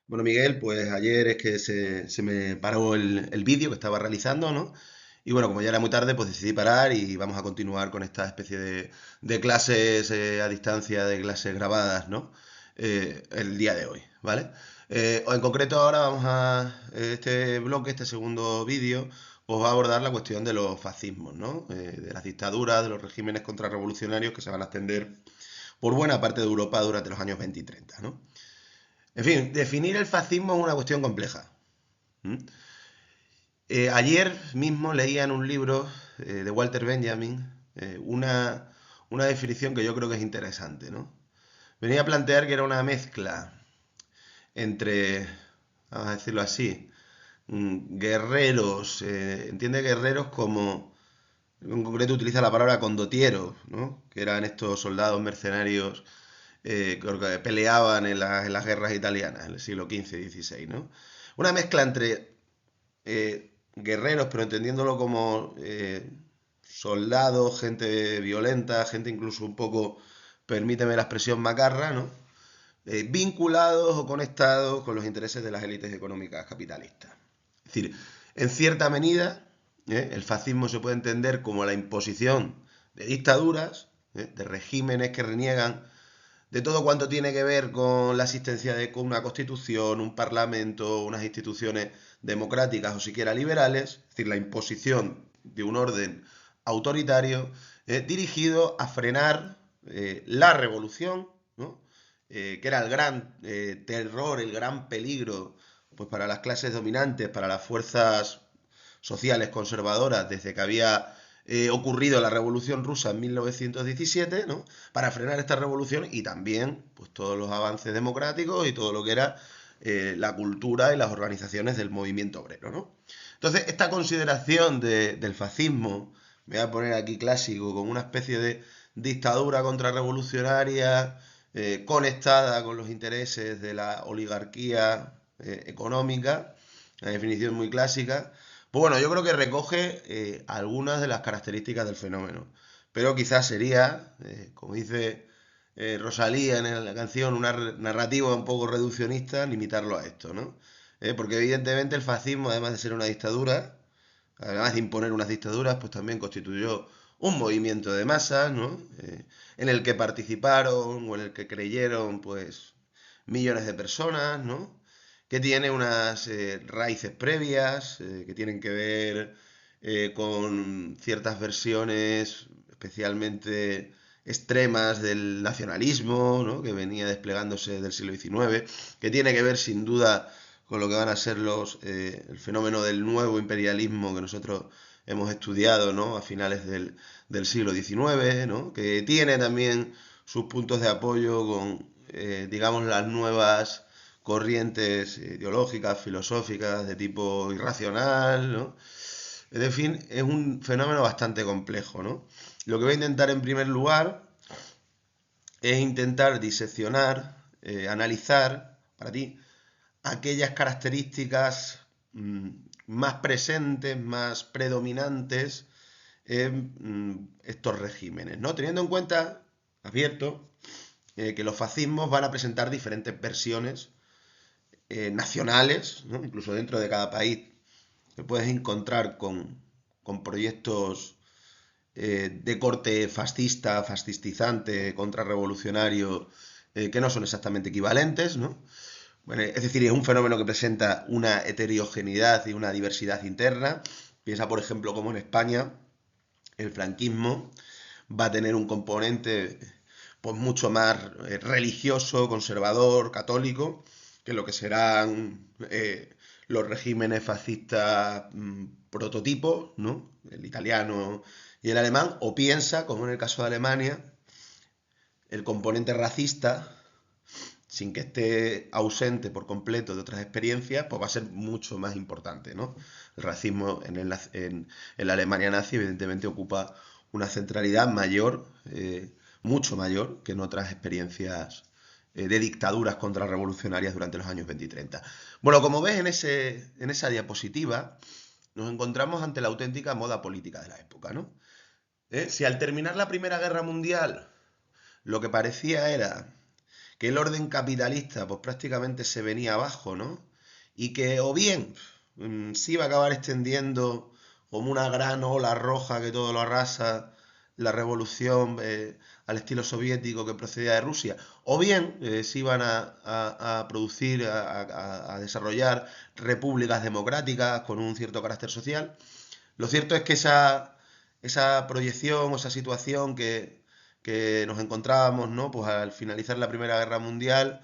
Bueno, Miguel, pues ayer es que se me paró el vídeo que estaba realizando, ¿no? Y bueno, como ya era muy tarde, pues decidí parar y vamos a continuar con esta especie de clases a distancia, de clases grabadas, ¿no? El día de hoy, ¿vale? O en concreto ahora vamos este bloque, este segundo vídeo, pues va a abordar la cuestión de los fascismos, ¿no? De las dictaduras, de los regímenes contrarrevolucionarios que se van a extender por buena parte de Europa durante los años 20 y 30, ¿no? En fin, definir el fascismo es una cuestión compleja. ¿Mm? Ayer mismo leía en un libro de Walter Benjamin una definición que yo creo que es interesante, ¿no? Venía a plantear que era una mezcla entre, vamos a decirlo así, guerreros, entiende guerreros como, en concreto utiliza la palabra condotieros, ¿no? Que eran estos soldados mercenarios que peleaban en las guerras italianas en el siglo XV y XVI, ¿no? Una mezcla entre guerreros, pero entendiéndolo como soldados, gente violenta, gente incluso un poco, permíteme la expresión macarra, ¿no? Vinculados o conectados con los intereses de las élites económicas capitalistas. Es decir, en cierta medida, el fascismo se puede entender como la imposición de dictaduras, de regímenes que reniegan de todo cuanto tiene que ver con la existencia de una constitución, un parlamento, unas instituciones democráticas o siquiera liberales, es decir, la imposición de un orden autoritario dirigido a frenar la revolución, ¿no? Que era el gran terror, el gran peligro pues, para las clases dominantes, para las fuerzas sociales conservadoras, desde que había ocurrido la Revolución Rusa en 1917, ¿no? Para frenar esta revolución y también pues, todos los avances democráticos y todo lo que era la cultura y las organizaciones del movimiento obrero, ¿no? Entonces, esta consideración del fascismo, me voy a poner aquí clásico, como una especie de dictadura contrarrevolucionaria conectada con los intereses de la oligarquía económica, una definición muy clásica, pues bueno, yo creo que recoge algunas de las características del fenómeno. Pero quizás sería, como dice Rosalía en la canción, una narrativa un poco reduccionista, limitarlo a esto, ¿no? Porque evidentemente el fascismo, además de ser una dictadura, además de imponer unas dictaduras, pues también constituyó un movimiento de masas, ¿no? En el que participaron o en el que creyeron, pues, millones de personas, ¿no? Que tiene unas raíces previas, que tienen que ver con ciertas versiones especialmente extremas del nacionalismo, ¿no? Que venía desplegándose del siglo XIX, que tiene que ver sin duda con lo que van a ser el fenómeno del nuevo imperialismo que nosotros hemos estudiado, ¿no? A finales del siglo XIX, ¿no? Que tiene también sus puntos de apoyo con, digamos, las nuevas corrientes ideológicas, filosóficas de tipo irracional, ¿no? En fin, es un fenómeno bastante complejo, ¿no? Lo que voy a intentar en primer lugar es intentar diseccionar, analizar para ti aquellas características más presentes, más predominantes en estos regímenes, ¿no? Teniendo en cuenta, advierto, que los fascismos van a presentar diferentes versiones nacionales, ¿no? Incluso dentro de cada país te puedes encontrar con proyectos de corte fascista, fascistizante, contrarrevolucionario, que no son exactamente equivalentes, ¿no? Bueno, es decir, es un fenómeno que presenta una heterogeneidad y una diversidad interna. Piensa, por ejemplo, como en España el franquismo va a tener un componente pues mucho más religioso, conservador, católico, que lo que serán los regímenes fascistas prototipos, ¿no? El italiano y el alemán, o piensa, como en el caso de Alemania, el componente racista, sin que esté ausente por completo de otras experiencias, pues va a ser mucho más importante, ¿no? El racismo en la Alemania nazi evidentemente ocupa una centralidad mayor, mucho mayor que en otras experiencias de dictaduras contrarrevolucionarias durante los años 20 y 30. Bueno, como ves en esa diapositiva, nos encontramos ante la auténtica moda política de la época, ¿no? Si al terminar la Primera Guerra Mundial lo que parecía era que el orden capitalista pues prácticamente se venía abajo, ¿no? Y que o bien se iba a acabar extendiendo como una gran ola roja que todo lo arrasa, la revolución al estilo soviético que procedía de Rusia, o bien se iban a producir, a desarrollar repúblicas democráticas con un cierto carácter social. Lo cierto es que esa proyección o esa situación que nos encontrábamos, ¿no? Pues al finalizar la Primera Guerra Mundial,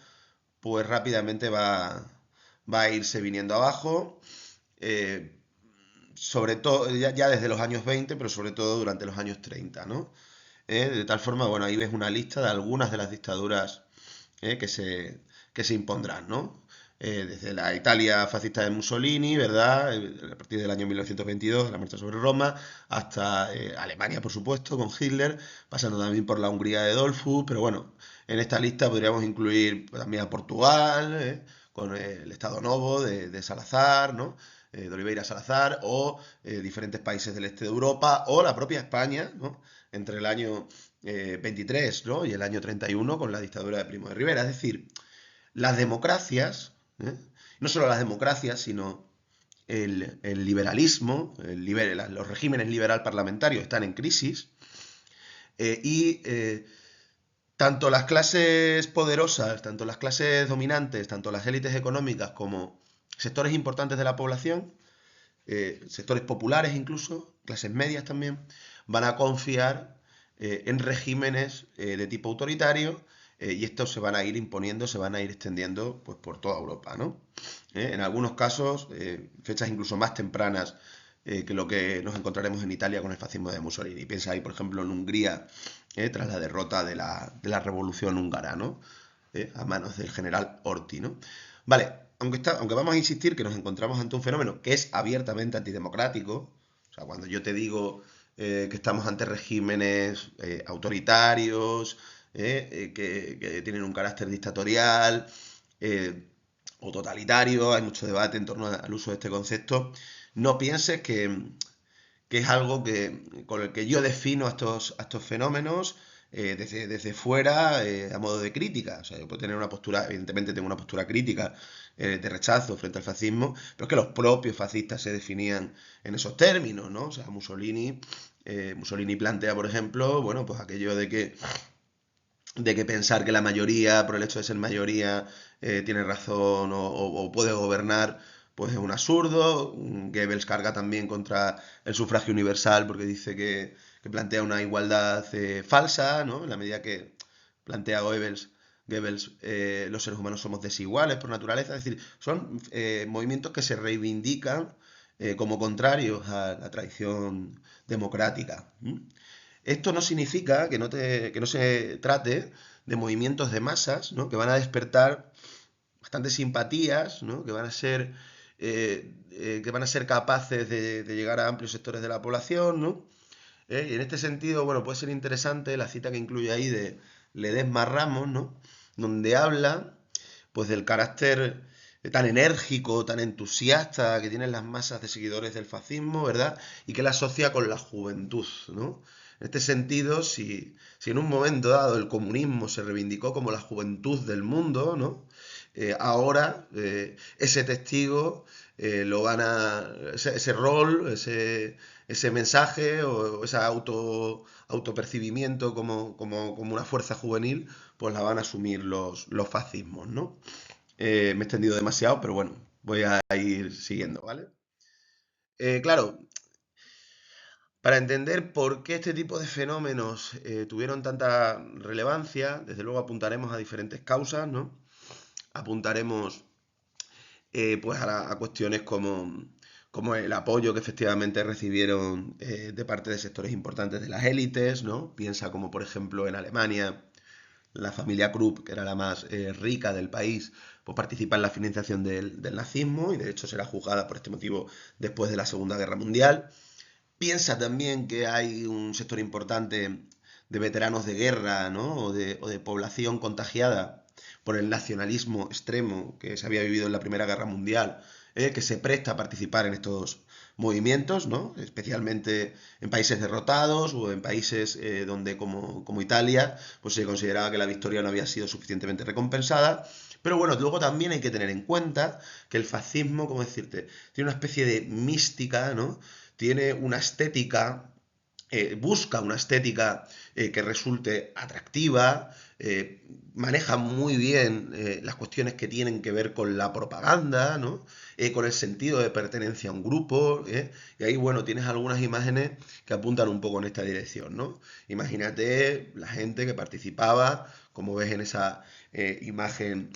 pues rápidamente va a irse viniendo abajo, eh, sobre todo ya desde los años 20, pero sobre todo durante los años 30, ¿no? De tal forma, bueno, ahí ves una lista de algunas de las dictaduras eh, que se, que se impondrán, ¿no? Desde la Italia fascista de Mussolini, ¿verdad? A partir del año 1922, la marcha sobre Roma, hasta Alemania, por supuesto, con Hitler, pasando también por la Hungría de Dollfuss, pero bueno, en esta lista podríamos incluir también a Portugal, con el Estado Novo de Salazar, ¿no? De Oliveira Salazar, o diferentes países del este de Europa, o la propia España, ¿no? Entre el año 23, ¿no? Y el año 31 con la dictadura de Primo de Rivera. Es decir, las democracias, no solo las democracias, sino el liberalismo, los regímenes liberal parlamentarios están en crisis y tanto las clases poderosas, tanto las clases dominantes, tanto las élites económicas como sectores importantes de la población, sectores populares incluso, clases medias también, van a confiar en regímenes de tipo autoritario y estos se van a ir imponiendo, se van a ir extendiendo pues, por toda Europa, ¿no? En algunos casos, fechas incluso más tempranas que lo que nos encontraremos en Italia con el fascismo de Mussolini. Piensa ahí, por ejemplo, en Hungría, tras la derrota de la Revolución húngara, ¿no? A manos del general Horthy, ¿no? Vale, aunque vamos a insistir que nos encontramos ante un fenómeno que es abiertamente antidemocrático, o sea, cuando yo te digo que estamos ante regímenes autoritarios, que tienen un carácter dictatorial eh, o totalitario, hay mucho debate en torno al uso de este concepto, no pienses que es algo con el que yo defino a estos fenómenos desde fuera a modo de crítica. O sea, yo puedo tener una postura, evidentemente tengo una postura crítica de rechazo frente al fascismo, pero es que los propios fascistas se definían en esos términos, ¿no? O sea, Mussolini plantea, por ejemplo, bueno, pues aquello de que pensar que la mayoría, por el hecho de ser mayoría, tiene razón o puede gobernar, pues es un absurdo. Goebbels carga también contra el sufragio universal porque dice que plantea una igualdad falsa, ¿no? En la medida que plantea Goebbels los seres humanos somos desiguales por naturaleza. Es decir, son movimientos que se reivindican como contrarios a la tradición democrática. Esto no significa que no se trate de movimientos de masas, ¿no? Que van a despertar bastantes simpatías, ¿no? Que van a ser capaces de llegar a amplios sectores de la población, ¿no? Y en este sentido, bueno, puede ser interesante la cita que incluye ahí de Ledesma Ramos, ¿no? Donde habla, pues, del carácter tan enérgico, tan entusiasta que tienen las masas de seguidores del fascismo, ¿verdad? Y que la asocia con la juventud, ¿no? En este sentido, si en un momento dado el comunismo se reivindicó como la juventud del mundo, ¿no? Ahora ese testigo lo van ese rol, ese mensaje o ese autopercibimiento como una fuerza juvenil, pues la van a asumir los fascismos, ¿no? Me he extendido demasiado, pero bueno, voy a ir siguiendo, ¿vale? Claro, para entender por qué este tipo de fenómenos tuvieron tanta relevancia, desde luego apuntaremos a diferentes causas, ¿no? Apuntaremos pues a cuestiones como el apoyo que efectivamente recibieron de parte de sectores importantes de las élites, ¿no? Piensa como por ejemplo en Alemania la familia Krupp, que era la más rica del país, pues participa en la financiación del nazismo y de hecho será juzgada por este motivo después de la Segunda Guerra Mundial. Piensa también que hay un sector importante de veteranos de guerra, ¿no? O de población contagiada por el nacionalismo extremo que se había vivido en la Primera Guerra Mundial, que se presta a participar en estos movimientos, ¿no? Especialmente en países derrotados o en países donde, como Italia, pues se consideraba que la victoria no había sido suficientemente recompensada. Pero bueno, luego también hay que tener en cuenta que el fascismo, ¿cómo decirte?, tiene una especie de mística, ¿no? Tiene una estética, busca una estética que resulte atractiva, maneja muy bien las cuestiones que tienen que ver con la propaganda, ¿no? Con el sentido de pertenencia a un grupo, y ahí, bueno, tienes algunas imágenes que apuntan un poco en esta dirección, ¿no? Imagínate la gente que participaba, como ves en esa imagen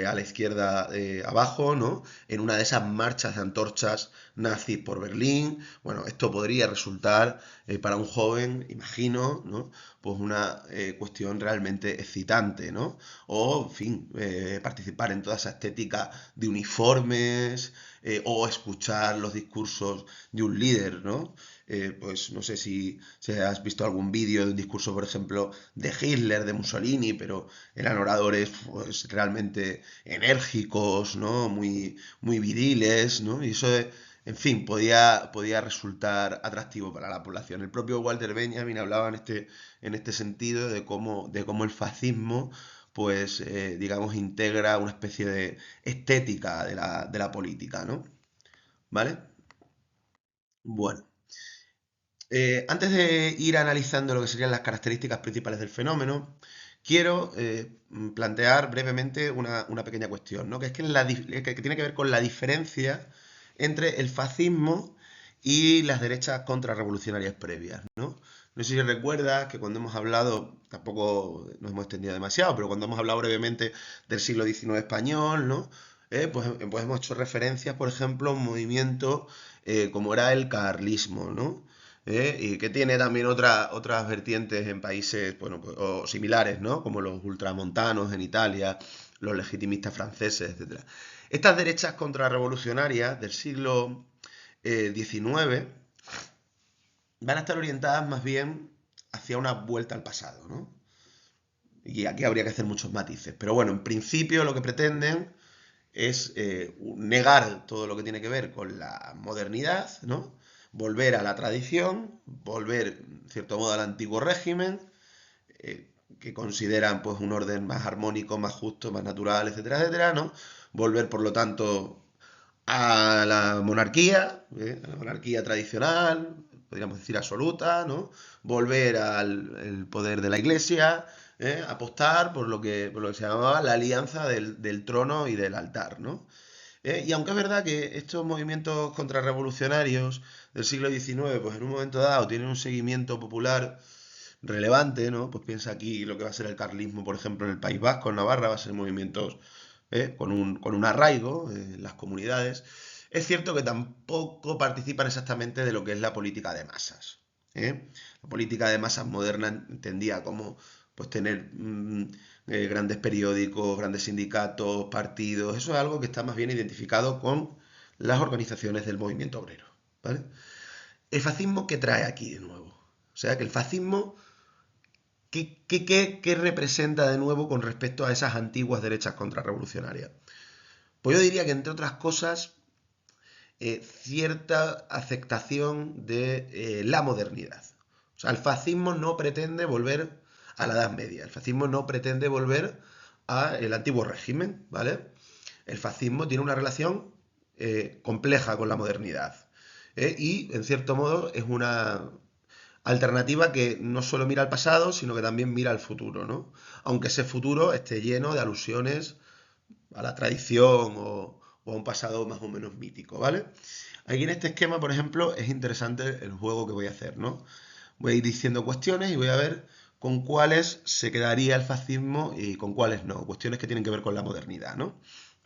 a la izquierda abajo, ¿no? En una de esas marchas de antorchas nazis por Berlín. Bueno, esto podría resultar para un joven, imagino, ¿no? Pues una cuestión realmente excitante, ¿no? O, en fin, participar en toda esa estética de uniformes o escuchar los discursos de un líder, ¿no? Pues no sé si has visto algún vídeo de un discurso, por ejemplo, de Hitler, de Mussolini, pero eran oradores pues, realmente enérgicos, ¿no? Muy viriles, ¿no? Y eso, en fin, podía resultar atractivo para la población. El propio Walter Benjamin hablaba en este sentido de cómo el fascismo, pues, digamos, integra una especie de estética de la política, ¿no? ¿Vale? Bueno. Antes de ir analizando lo que serían las características principales del fenómeno, quiero plantear brevemente una pequeña cuestión, ¿no? Que es que tiene que ver con la diferencia entre el fascismo y las derechas contrarrevolucionarias previas, ¿no? No sé si recuerdas que cuando hemos hablado, tampoco nos hemos extendido demasiado, pero cuando hemos hablado brevemente del siglo XIX español, ¿no? Pues hemos hecho referencias, por ejemplo, a un movimiento como era el carlismo, ¿no? Y que tiene también otras vertientes en países, bueno, pues, o similares, ¿no? Como los ultramontanos en Italia, los legitimistas franceses, etcétera. Estas derechas contrarrevolucionarias del siglo XIX van a estar orientadas más bien hacia una vuelta al pasado, ¿no? Y aquí habría que hacer muchos matices. Pero bueno, en principio lo que pretenden es negar todo lo que tiene que ver con la modernidad, ¿no? Volver a la tradición, volver, en cierto modo, al antiguo régimen, que consideran pues un orden más armónico, más justo, más natural, etcétera, etcétera, ¿no? Volver, por lo tanto, a la monarquía tradicional, podríamos decir absoluta, ¿no? Volver al el poder de la Iglesia, apostar por lo que se llamaba la alianza del trono y del altar, ¿no? Y aunque es verdad que estos movimientos contrarrevolucionarios del siglo XIX, pues en un momento dado tienen un seguimiento popular relevante, ¿no? Pues piensa aquí lo que va a ser el carlismo, por ejemplo, en el País Vasco, en Navarra, va a ser movimientos con un arraigo en las comunidades. Es cierto que tampoco participan exactamente de lo que es la política de masas. La política de masas moderna entendía como pues tener grandes periódicos, grandes sindicatos, partidos. Eso es algo que está más bien identificado con las organizaciones del movimiento obrero. ¿Vale? El fascismo, ¿qué trae aquí de nuevo? O sea, que el fascismo, ¿qué representa de nuevo con respecto a esas antiguas derechas contrarrevolucionarias? Pues yo diría que, entre otras cosas, cierta aceptación de la modernidad. O sea, el fascismo no pretende volver a la Edad Media, el fascismo no pretende volver al antiguo régimen, ¿vale? El fascismo tiene una relación compleja con la modernidad. Y, en cierto modo, es una alternativa que no solo mira al pasado, sino que también mira al futuro, ¿no? Aunque ese futuro esté lleno de alusiones a la tradición o a un pasado más o menos mítico, ¿vale? Aquí en este esquema, por ejemplo, es interesante el juego que voy a hacer, ¿no? Voy a ir diciendo cuestiones y voy a ver con cuáles se quedaría el fascismo y con cuáles no. Cuestiones que tienen que ver con la modernidad, ¿no?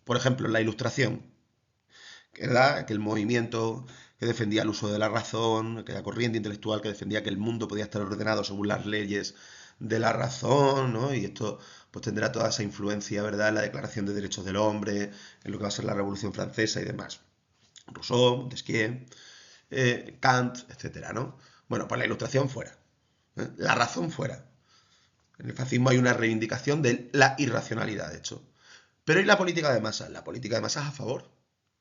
Por ejemplo, la ilustración, ¿verdad? Que el movimiento que defendía el uso de la razón, aquella corriente intelectual que defendía que el mundo podía estar ordenado según las leyes de la razón, ¿no? Y esto pues tendrá toda esa influencia, ¿verdad?, en la Declaración de Derechos del Hombre, en lo que va a ser la Revolución Francesa y demás. Rousseau, Montesquieu, Kant, etcétera, ¿no? Bueno, pues la ilustración fuera, ¿eh? La razón fuera. En el fascismo hay una reivindicación de la irracionalidad, de hecho. Pero ¿y la política de masas? La política de masas a favor,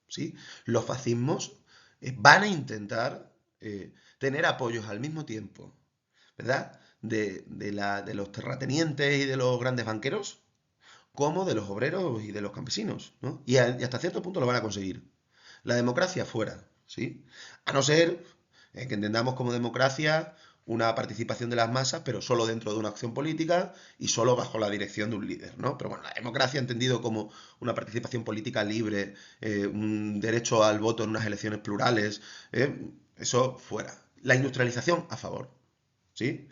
¿sí? Los fascismos van a intentar tener apoyos al mismo tiempo, ¿verdad? De los terratenientes y de los grandes banqueros, como de los obreros y de los campesinos, ¿no? Y hasta cierto punto lo van a conseguir. La democracia fuera, ¿sí? A no ser que entendamos como democracia una participación de las masas, pero solo dentro de una acción política y solo bajo la dirección de un líder, ¿no? Pero bueno, la democracia entendido como una participación política libre, un derecho al voto en unas elecciones plurales, eso fuera. La industrialización a favor, ¿sí?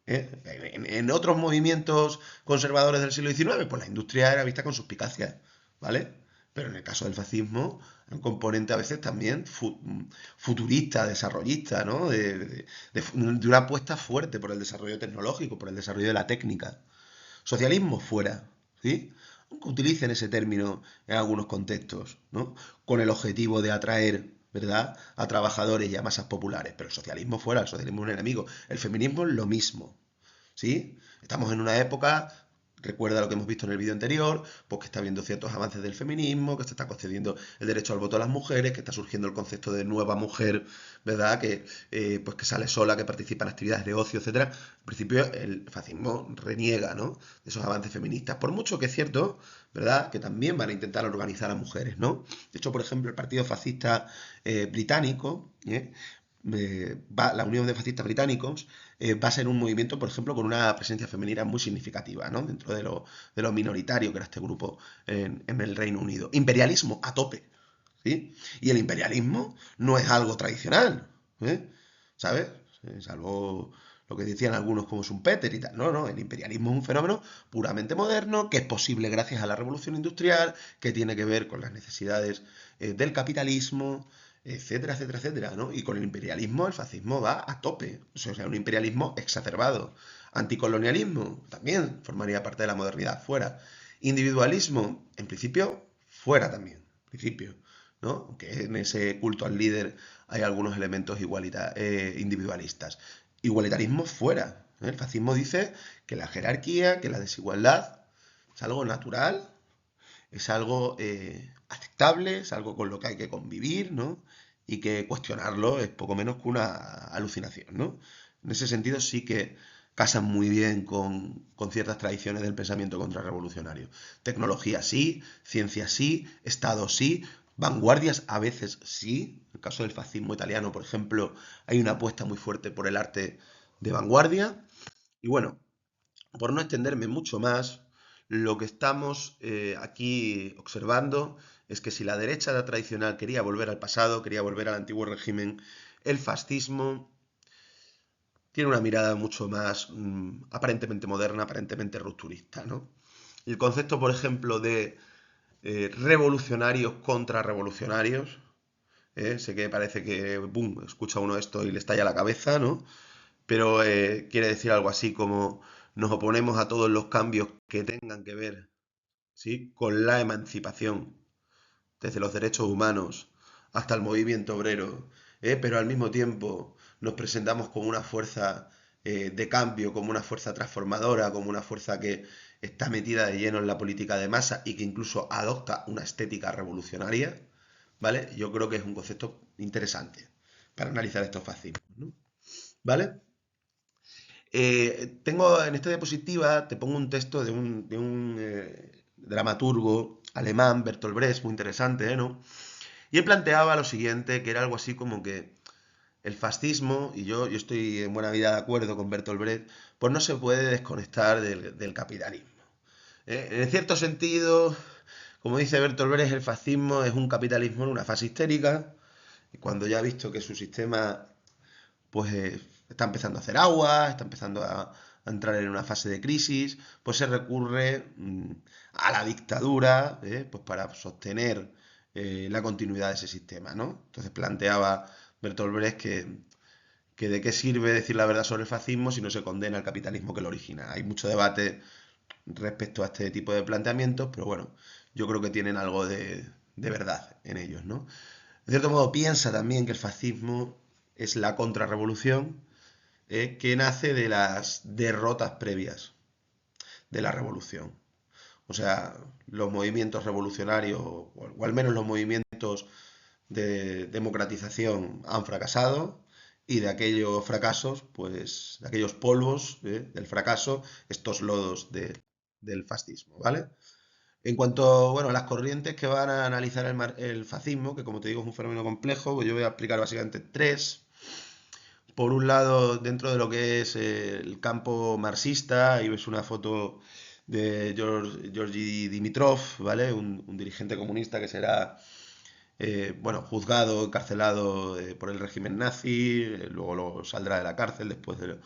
En otros movimientos conservadores del siglo XIX, pues la industria era vista con suspicacia, ¿vale? Pero en el caso del fascismo, hay un componente a veces también futurista, desarrollista, ¿no? De una apuesta fuerte por el desarrollo tecnológico, por el desarrollo de la técnica. Socialismo fuera, ¿sí? Aunque utilicen ese término en algunos contextos, ¿no? Con el objetivo de atraer, ¿verdad?, a trabajadores y a masas populares. Pero el socialismo fuera, el socialismo es un enemigo. El feminismo es lo mismo, ¿sí? Estamos en una época, recuerda lo que hemos visto en el vídeo anterior, pues que está habiendo ciertos avances del feminismo, que se está concediendo el derecho al voto a las mujeres, que está surgiendo el concepto de nueva mujer, ¿verdad? Pues que sale sola, que participa en actividades de ocio, etcétera. En principio, el fascismo reniega, ¿no?, de esos avances feministas, por mucho que es cierto, ¿verdad?, que también van a intentar organizar a mujeres, ¿no? De hecho, por ejemplo, el Partido Fascista británico, la Unión de Fascistas Británicos, va a ser un movimiento, por ejemplo, con una presencia femenina muy significativa, ¿no?, dentro de lo minoritario que era este grupo en el Reino Unido. Imperialismo a tope, ¿sí? Y el imperialismo no es algo tradicional, ¿eh? ¿Sabes? Salvo lo que decían algunos como Schumpeter y tal. No, no, el imperialismo es un fenómeno puramente moderno, que es posible gracias a la revolución industrial, que tiene que ver con las necesidades del capitalismo, etcétera, etcétera, etcétera, ¿no? Y con el imperialismo el fascismo va a tope, o sea, un imperialismo exacerbado. Anticolonialismo también formaría parte de la modernidad, fuera. Individualismo, en principio, fuera también, en principio, ¿no? Aunque en ese culto al líder hay algunos elementos individualistas. Igualitarismo fuera, ¿eh? El fascismo dice que la jerarquía, que la desigualdad es algo natural, es algo aceptable, es algo con lo que hay que convivir, ¿no? Y que cuestionarlo es poco menos que una alucinación, ¿no? En ese sentido sí que casan muy bien con ciertas tradiciones del pensamiento contrarrevolucionario. Tecnología sí, ciencia sí, Estado sí, vanguardias a veces sí. En el caso del fascismo italiano, por ejemplo, hay una apuesta muy fuerte por el arte de vanguardia. Y bueno, por no extenderme mucho más, lo que estamos aquí observando es que si la derecha tradicional quería volver al pasado, quería volver al antiguo régimen, el fascismo tiene una mirada mucho más aparentemente moderna, aparentemente rupturista, ¿no? El concepto, por ejemplo, de revolucionarios contra revolucionarios, sé que parece que, boom, escucha uno esto y le estalla la cabeza, ¿no? Pero quiere decir algo así como nos oponemos a todos los cambios que tengan que ver, ¿sí?, con la emancipación, desde los derechos humanos hasta el movimiento obrero, pero al mismo tiempo nos presentamos como una fuerza de cambio, como una fuerza transformadora, como una fuerza que está metida de lleno en la política de masa y que incluso adopta una estética revolucionaria, ¿vale? Yo creo que es un concepto interesante para analizar estos fascismos, ¿no? ¿Vale? Tengo en esta diapositiva, te pongo un texto de un dramaturgo alemán, Bertolt Brecht, muy interesante, ¿no? Y él planteaba lo siguiente, que era algo así como que el fascismo, y yo estoy en buena vida de acuerdo con Bertolt Brecht, pues no se puede desconectar del capitalismo. En cierto sentido, como dice Bertolt Brecht, el fascismo es un capitalismo en una fase histérica, y cuando ya ha visto que su sistema pues está empezando a hacer agua, está empezando a entrar en una fase de crisis, pues se recurre a la dictadura, pues para sostener la continuidad de ese sistema, ¿no? Entonces planteaba Bertolt Brecht que de qué sirve decir la verdad sobre el fascismo si no se condena el capitalismo que lo origina. Hay mucho debate respecto a este tipo de planteamientos, pero bueno, yo creo que tienen algo de verdad en ellos, ¿no? De cierto modo piensa también que el fascismo es la contrarrevolución, que nace de las derrotas previas de la revolución. O sea, los movimientos revolucionarios, o al menos los movimientos de democratización han fracasado, y de aquellos fracasos, pues de aquellos polvos del fracaso, estos lodos del fascismo, ¿vale? En cuanto, bueno, a las corrientes que van a analizar el fascismo, que como te digo es un fenómeno complejo, pues yo voy a explicar básicamente tres. Por un lado, dentro de lo que es el campo marxista, ahí ves una foto de Georgi Dimitrov, ¿vale? Un dirigente comunista que será, bueno, juzgado, encarcelado por el régimen nazi, luego saldrá de la cárcel después de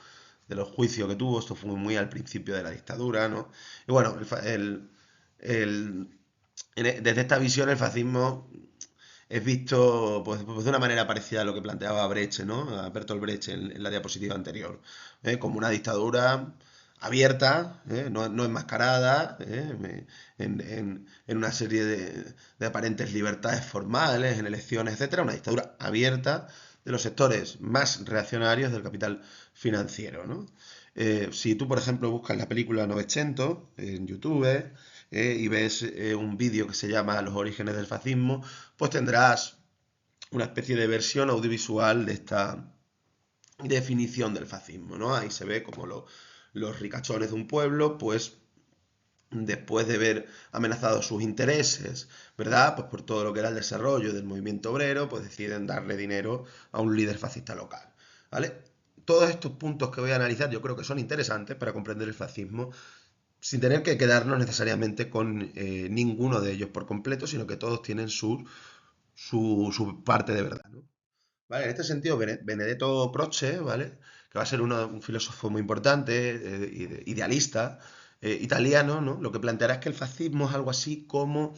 los juicios que tuvo. Esto fue muy al principio de la dictadura, ¿no? Y bueno, el- desde esta visión el fascismo es visto pues de una manera parecida a lo que planteaba Brecht, ¿no? A Bertolt Brecht en la diapositiva anterior, como una dictadura abierta, no enmascarada, en una serie de aparentes libertades formales, en elecciones, etcétera, una dictadura abierta de los sectores más reaccionarios del capital financiero, ¿no? Si tú, por ejemplo, buscas la película Novecento en YouTube, y ves un vídeo que se llama Los orígenes del fascismo, pues tendrás una especie de versión audiovisual de esta definición del fascismo, ¿no? Ahí se ve como los ricachones de un pueblo, pues después de ver amenazados sus intereses, ¿verdad? Pues por todo lo que era el desarrollo del movimiento obrero, pues deciden darle dinero a un líder fascista local, ¿vale? Todos estos puntos que voy a analizar yo creo que son interesantes para comprender el fascismo, sin tener que quedarnos necesariamente con ninguno de ellos por completo, sino que todos tienen su parte de verdad, ¿no? Vale, en este sentido, Benedetto Croce, ¿vale? Que va a ser un filósofo muy importante, idealista, italiano, ¿no? Lo que planteará es que el fascismo es algo así como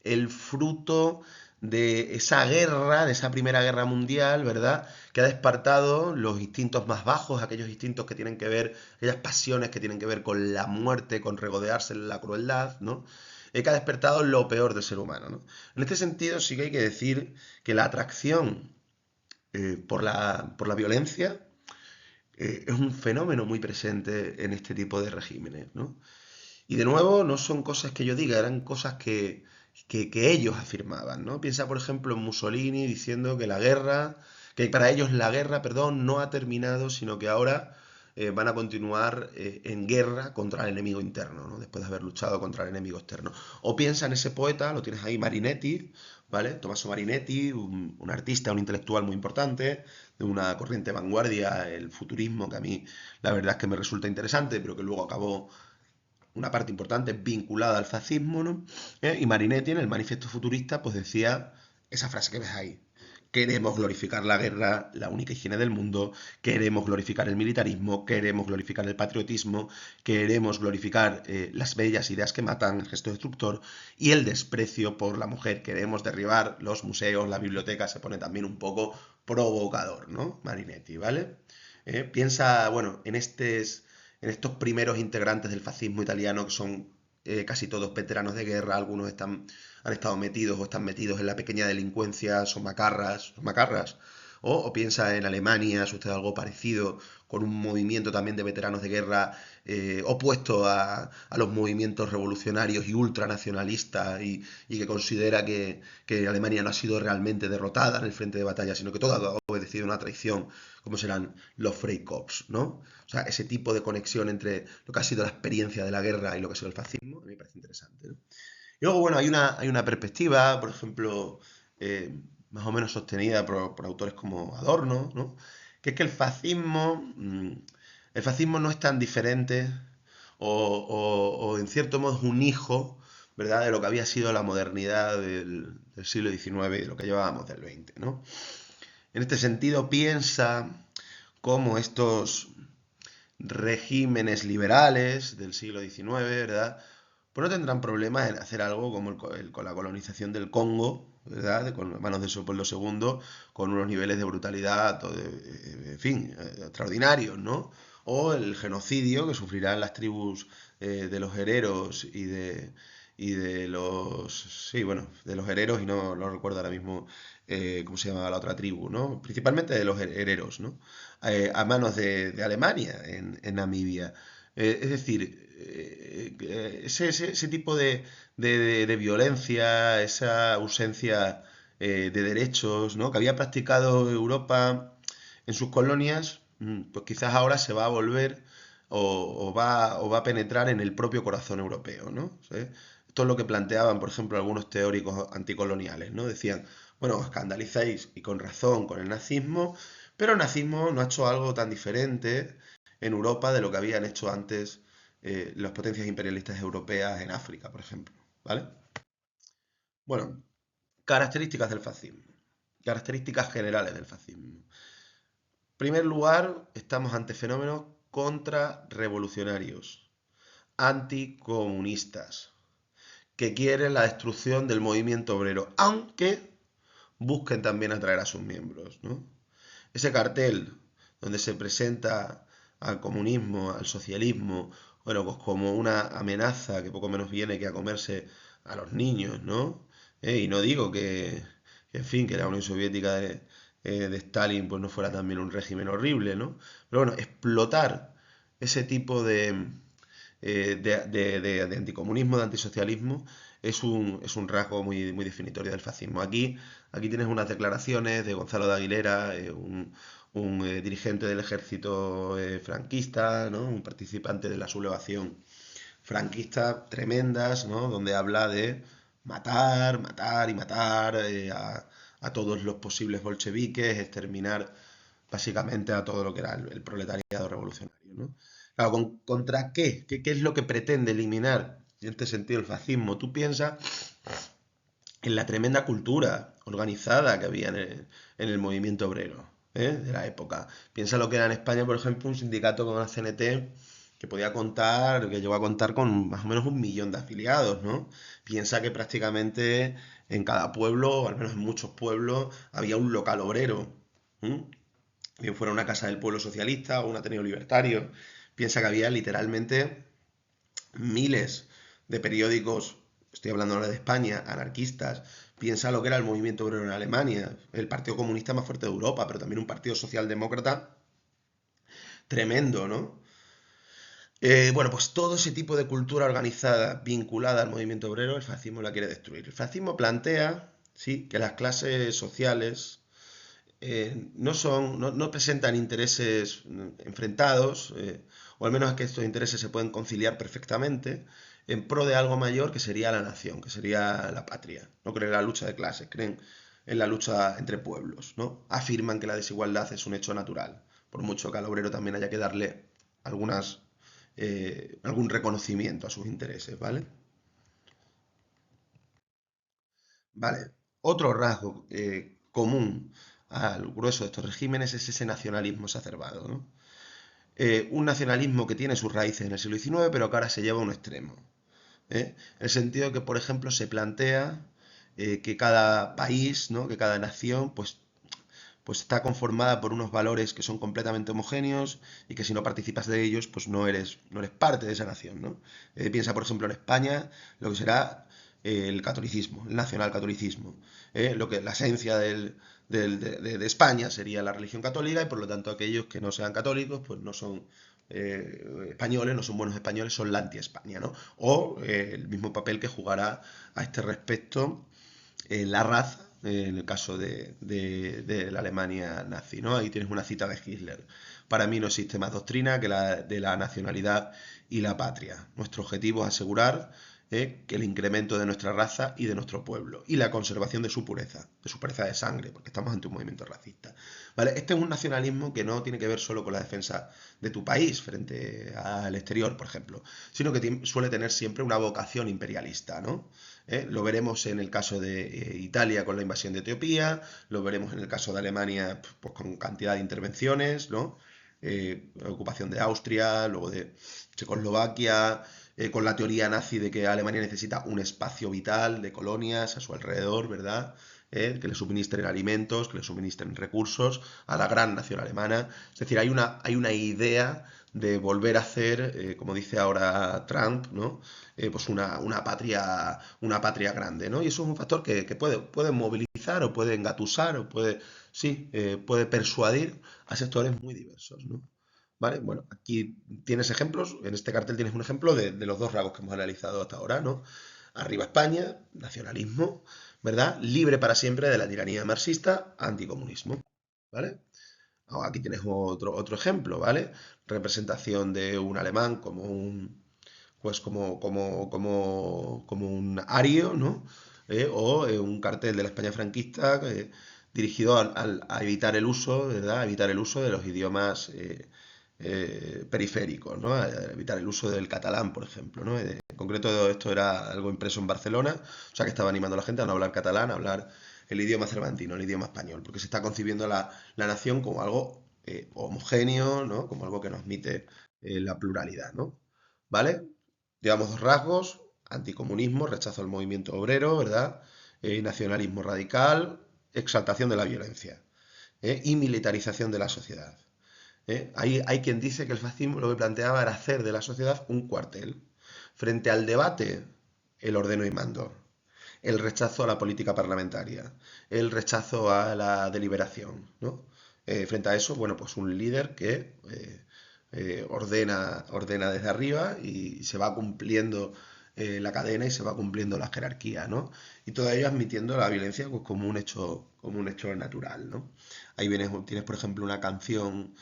el fruto de esa guerra, de esa Primera Guerra Mundial, ¿verdad? Que ha despertado los instintos más bajos, aquellos instintos que tienen que ver, aquellas pasiones que tienen que ver con la muerte, con regodearse en la crueldad, ¿no? Que ha despertado lo peor del ser humano, ¿no? En este sentido sí que hay que decir que la atracción por la violencia es un fenómeno muy presente en este tipo de regímenes, ¿no? Y de nuevo, no son cosas que yo diga, eran cosas que ellos afirmaban, ¿no? Piensa, por ejemplo, en Mussolini diciendo que para ellos la guerra, perdón, no ha terminado, sino que ahora van a continuar en guerra contra el enemigo interno, ¿no? Después de haber luchado contra el enemigo externo. O piensa en ese poeta, lo tienes ahí, Marinetti, ¿vale? Tommaso Marinetti, un artista, un intelectual muy importante, de una corriente vanguardia, el futurismo, que a mí la verdad es que me resulta interesante, pero que luego acabó una parte importante vinculada al fascismo, ¿no? Y Marinetti en el Manifiesto Futurista pues decía esa frase que ves ahí. Queremos glorificar la guerra, la única higiene del mundo, queremos glorificar el militarismo, queremos glorificar el patriotismo, queremos glorificar las bellas ideas que matan, el gesto destructor, y el desprecio por la mujer. Queremos derribar los museos, la biblioteca, se pone también un poco provocador, ¿no? Marinetti, ¿vale? Piensa, bueno, en estos primeros integrantes del fascismo italiano, que son casi todos veteranos de guerra, algunos han estado metidos o están metidos en la pequeña delincuencia, son macarras. O piensa en Alemania, sucede algo parecido, con un movimiento también de veteranos de guerra opuesto a los movimientos revolucionarios y ultranacionalistas, y que considera que Alemania no ha sido realmente derrotada en el frente de batalla, sino que todo ha obedecido a una traición, como serán los Freikorps, ¿no? O sea, ese tipo de conexión entre lo que ha sido la experiencia de la guerra y lo que ha sido el fascismo, a mí me parece interesante, ¿no? Y luego, bueno, hay una perspectiva, por ejemplo, más o menos sostenida por autores como Adorno, ¿no? Que es que el fascismo no es tan diferente o en cierto modo es un hijo, ¿verdad?, de lo que había sido la modernidad del siglo XIX y de lo que llevábamos del XX, ¿no? En este sentido, piensa cómo estos regímenes liberales del siglo XIX, ¿verdad? Pues no tendrán problemas en hacer algo como con la colonización del Congo, ¿verdad? Con manos de Leopoldo II, con unos niveles de brutalidad, en fin, extraordinarios, ¿no? O el genocidio que sufrirán las tribus de los hereros y de los, sí, bueno, de los hereros, y no recuerdo ahora mismo cómo se llamaba la otra tribu, ¿no? Principalmente de los hereros, ¿no? A manos de Alemania en Namibia. Es decir, ese tipo de violencia, esa ausencia de derechos, ¿no? Que había practicado Europa en sus colonias, pues quizás ahora se va a volver o va a penetrar en el propio corazón europeo, ¿no? ¿Sí? Esto es lo que planteaban, por ejemplo, algunos teóricos anticoloniales, ¿no? Decían, bueno, os escandalizáis, y con razón, con el nazismo, pero el nazismo no ha hecho algo tan diferente en Europa de lo que habían hecho antes las potencias imperialistas europeas en África, por ejemplo, ¿vale? Bueno, características del fascismo. Características generales del fascismo. En primer lugar, estamos ante fenómenos contrarrevolucionarios, anticomunistas, que quieren la destrucción del movimiento obrero, aunque busquen también atraer a sus miembros, ¿no? Ese cartel donde se presenta al comunismo, al socialismo, bueno, pues como una amenaza que poco menos viene que a comerse a los niños, ¿no? Y no digo en fin, que la Unión Soviética de Stalin pues no fuera también un régimen horrible, ¿no? Pero bueno, explotar ese tipo de anticomunismo, de antisocialismo, es un rasgo muy definitorio del fascismo. Aquí tienes unas declaraciones de Gonzalo de Aguilera, un dirigente del ejército franquista, ¿no? Un participante de la sublevación franquista tremendas, ¿no? Donde habla de matar, matar y matar a todos los posibles bolcheviques, exterminar básicamente a todo lo que era el proletariado revolucionario, ¿no? Claro, ¿contra qué? ¿Qué es lo que pretende eliminar en este sentido el fascismo? Tú piensas en la tremenda cultura organizada que había en el movimiento obrero, de la época. Piensa lo que era en España, por ejemplo, un sindicato como la CNT que llegó a contar con más o menos 1 millón de afiliados, ¿no? Piensa que prácticamente en cada pueblo, o al menos en muchos pueblos, había un local obrero, ¿m? Bien fuera una casa del pueblo socialista o un ateneo libertario. Piensa que había literalmente miles de periódicos, estoy hablando ahora de España, anarquistas. Piensa lo que era el movimiento obrero en Alemania, el partido comunista más fuerte de Europa, pero también un partido socialdemócrata tremendo, ¿no? Bueno, pues todo ese tipo de cultura organizada vinculada al movimiento obrero, el fascismo la quiere destruir. El fascismo plantea, sí, que las clases sociales no presentan intereses enfrentados, o al menos que estos intereses se pueden conciliar perfectamente en pro de algo mayor que sería la nación, que sería la patria. No creen en la lucha de clases, creen en la lucha entre pueblos, ¿no? Afirman que la desigualdad es un hecho natural, por mucho que al obrero también haya que darle algún reconocimiento a sus intereses, ¿vale? Vale. Otro rasgo común al grueso de estos regímenes es ese nacionalismo exacerbado, ¿no? Un nacionalismo que tiene sus raíces en el siglo XIX, pero que ahora se lleva a un extremo. En el sentido de que, por ejemplo, se plantea que cada país, ¿no? Que cada nación, pues está conformada por unos valores que son completamente homogéneos y que si no participas de ellos, pues no eres parte de esa nación, ¿no? Piensa, por ejemplo, en España, lo que será el catolicismo, el nacionalcatolicismo. La esencia de España sería la religión católica y por lo tanto aquellos que no sean católicos, pues no son españoles, no son buenos españoles, son la anti-España, ¿no? O el mismo papel que jugará a este respecto la raza, en el caso de la Alemania nazi, ¿no? Ahí tienes una cita de Hitler. Para mí no existe más doctrina que la de la nacionalidad y la patria. Nuestro objetivo es asegurar que el incremento de nuestra raza y de nuestro pueblo y la conservación de su pureza de sangre, porque estamos ante un movimiento racista. ¿Vale? Este es un nacionalismo que no tiene que ver solo con la defensa de tu país frente al exterior, por ejemplo, sino que suele tener siempre una vocación imperialista, ¿no? Lo veremos en el caso de Italia con la invasión de Etiopía, lo veremos en el caso de Alemania pues, con cantidad de intervenciones, ¿no? La ocupación de Austria, luego de Checoslovaquia, con la teoría nazi de que Alemania necesita un espacio vital de colonias a su alrededor, ¿verdad? Que le suministren alimentos, que le suministren recursos a la gran nación alemana. Es decir, hay una idea de volver a hacer, como dice ahora Trump, ¿no? Pues una patria grande, ¿no? Y eso es un factor que puede movilizar o puede engatusar o puede, sí, puede persuadir a sectores muy diversos, ¿no? ¿Vale? Bueno, aquí tienes ejemplos, en este cartel tienes un ejemplo de los dos rasgos que hemos analizado hasta ahora, ¿no? Arriba España, nacionalismo, ¿verdad? Libre para siempre de la tiranía marxista, anticomunismo, ¿vale? Ahora aquí tienes otro ejemplo, ¿vale? Representación de un alemán como un ario, ¿no? O un cartel de la España franquista dirigido a evitar el uso, ¿verdad? A evitar el uso de los idiomas periféricos, ¿no? A evitar el uso del catalán, por ejemplo, ¿no? En concreto esto era algo impreso en Barcelona, o sea que estaba animando a la gente a no hablar catalán, a hablar el idioma cervantino, el idioma español, porque se está concibiendo la nación como algo homogéneo, ¿no? Como algo que nos admite la pluralidad, ¿no? ¿Vale? Llevamos dos rasgos: anticomunismo, rechazo al movimiento obrero, ¿verdad? Nacionalismo radical, exaltación de la violencia, y militarización de la sociedad. Hay quien dice que el fascismo lo que planteaba era hacer de la sociedad un cuartel. Frente al debate, el ordeno y mando. El rechazo a la política parlamentaria. El rechazo a la deliberación, ¿no? Frente a eso, bueno, pues un líder que ordena desde arriba y se va cumpliendo la cadena y se va cumpliendo la jerarquía, ¿no? Y todo ello admitiendo la violencia pues, como un hecho natural, ¿no? Ahí tienes, por ejemplo, una canción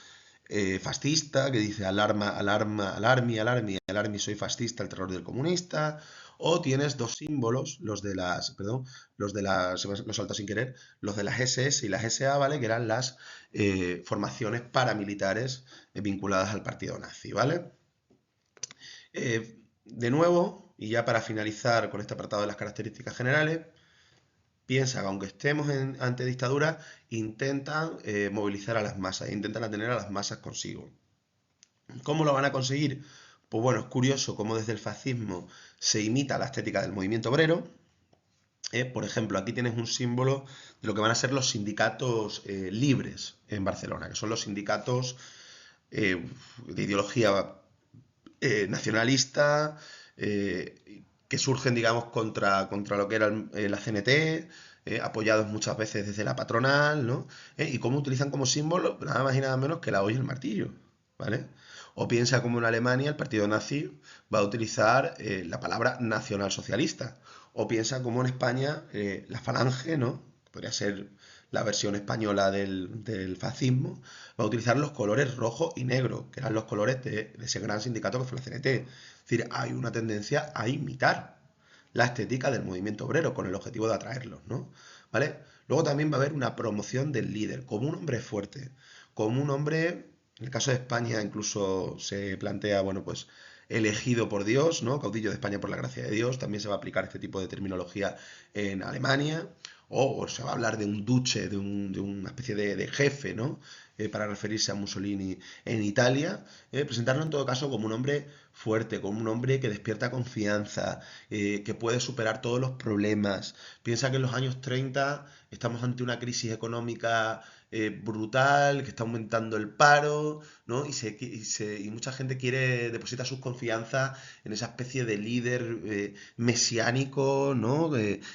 fascista que dice alarma, alarma, alarmi, alarmi, alarmi, soy fascista, el terror del comunista. O tienes dos símbolos, los salto sin querer, los de las SS y las SA, ¿vale? Que eran las formaciones paramilitares vinculadas al partido nazi, ¿vale? De nuevo, y ya para finalizar con este apartado de las características generales, piensa que aunque estemos ante dictadura, intentan movilizar a las masas, intentan atener a las masas consigo. ¿Cómo lo van a conseguir? Pues bueno, es curioso cómo desde el fascismo se imita la estética del movimiento obrero. Por ejemplo, aquí tienes un símbolo de lo que van a ser los sindicatos libres en Barcelona, que son los sindicatos de ideología nacionalista, que surgen, digamos, contra lo que era la CNT, apoyados muchas veces desde la patronal, ¿no? Y cómo utilizan como símbolo nada más y nada menos que la hoz y el martillo, ¿vale? O piensa como en Alemania el partido nazi va a utilizar la palabra nacionalsocialista. O piensa como en España la falange, ¿no? Podría ser la versión española del fascismo, va a utilizar los colores rojo y negro, que eran los colores de ese gran sindicato que fue la CNT. Es decir, hay una tendencia a imitar la estética del movimiento obrero con el objetivo de atraerlos, ¿no? ¿Vale? Luego también va a haber una promoción del líder como un hombre fuerte, como un hombre, en el caso de España incluso se plantea, bueno, pues elegido por Dios, ¿no? Caudillo de España por la gracia de Dios. También se va a aplicar este tipo de terminología en Alemania. O se va a hablar de un duce, de una especie de jefe, ¿no? Para referirse a Mussolini en Italia. Presentarlo en todo caso como un hombre fuerte, como un hombre que despierta confianza, que puede superar todos los problemas. Piensa que en los años 30 estamos ante una crisis económica brutal, que está aumentando el paro, ¿no? Y mucha gente deposita sus confianzas en esa especie de líder mesiánico, ¿no?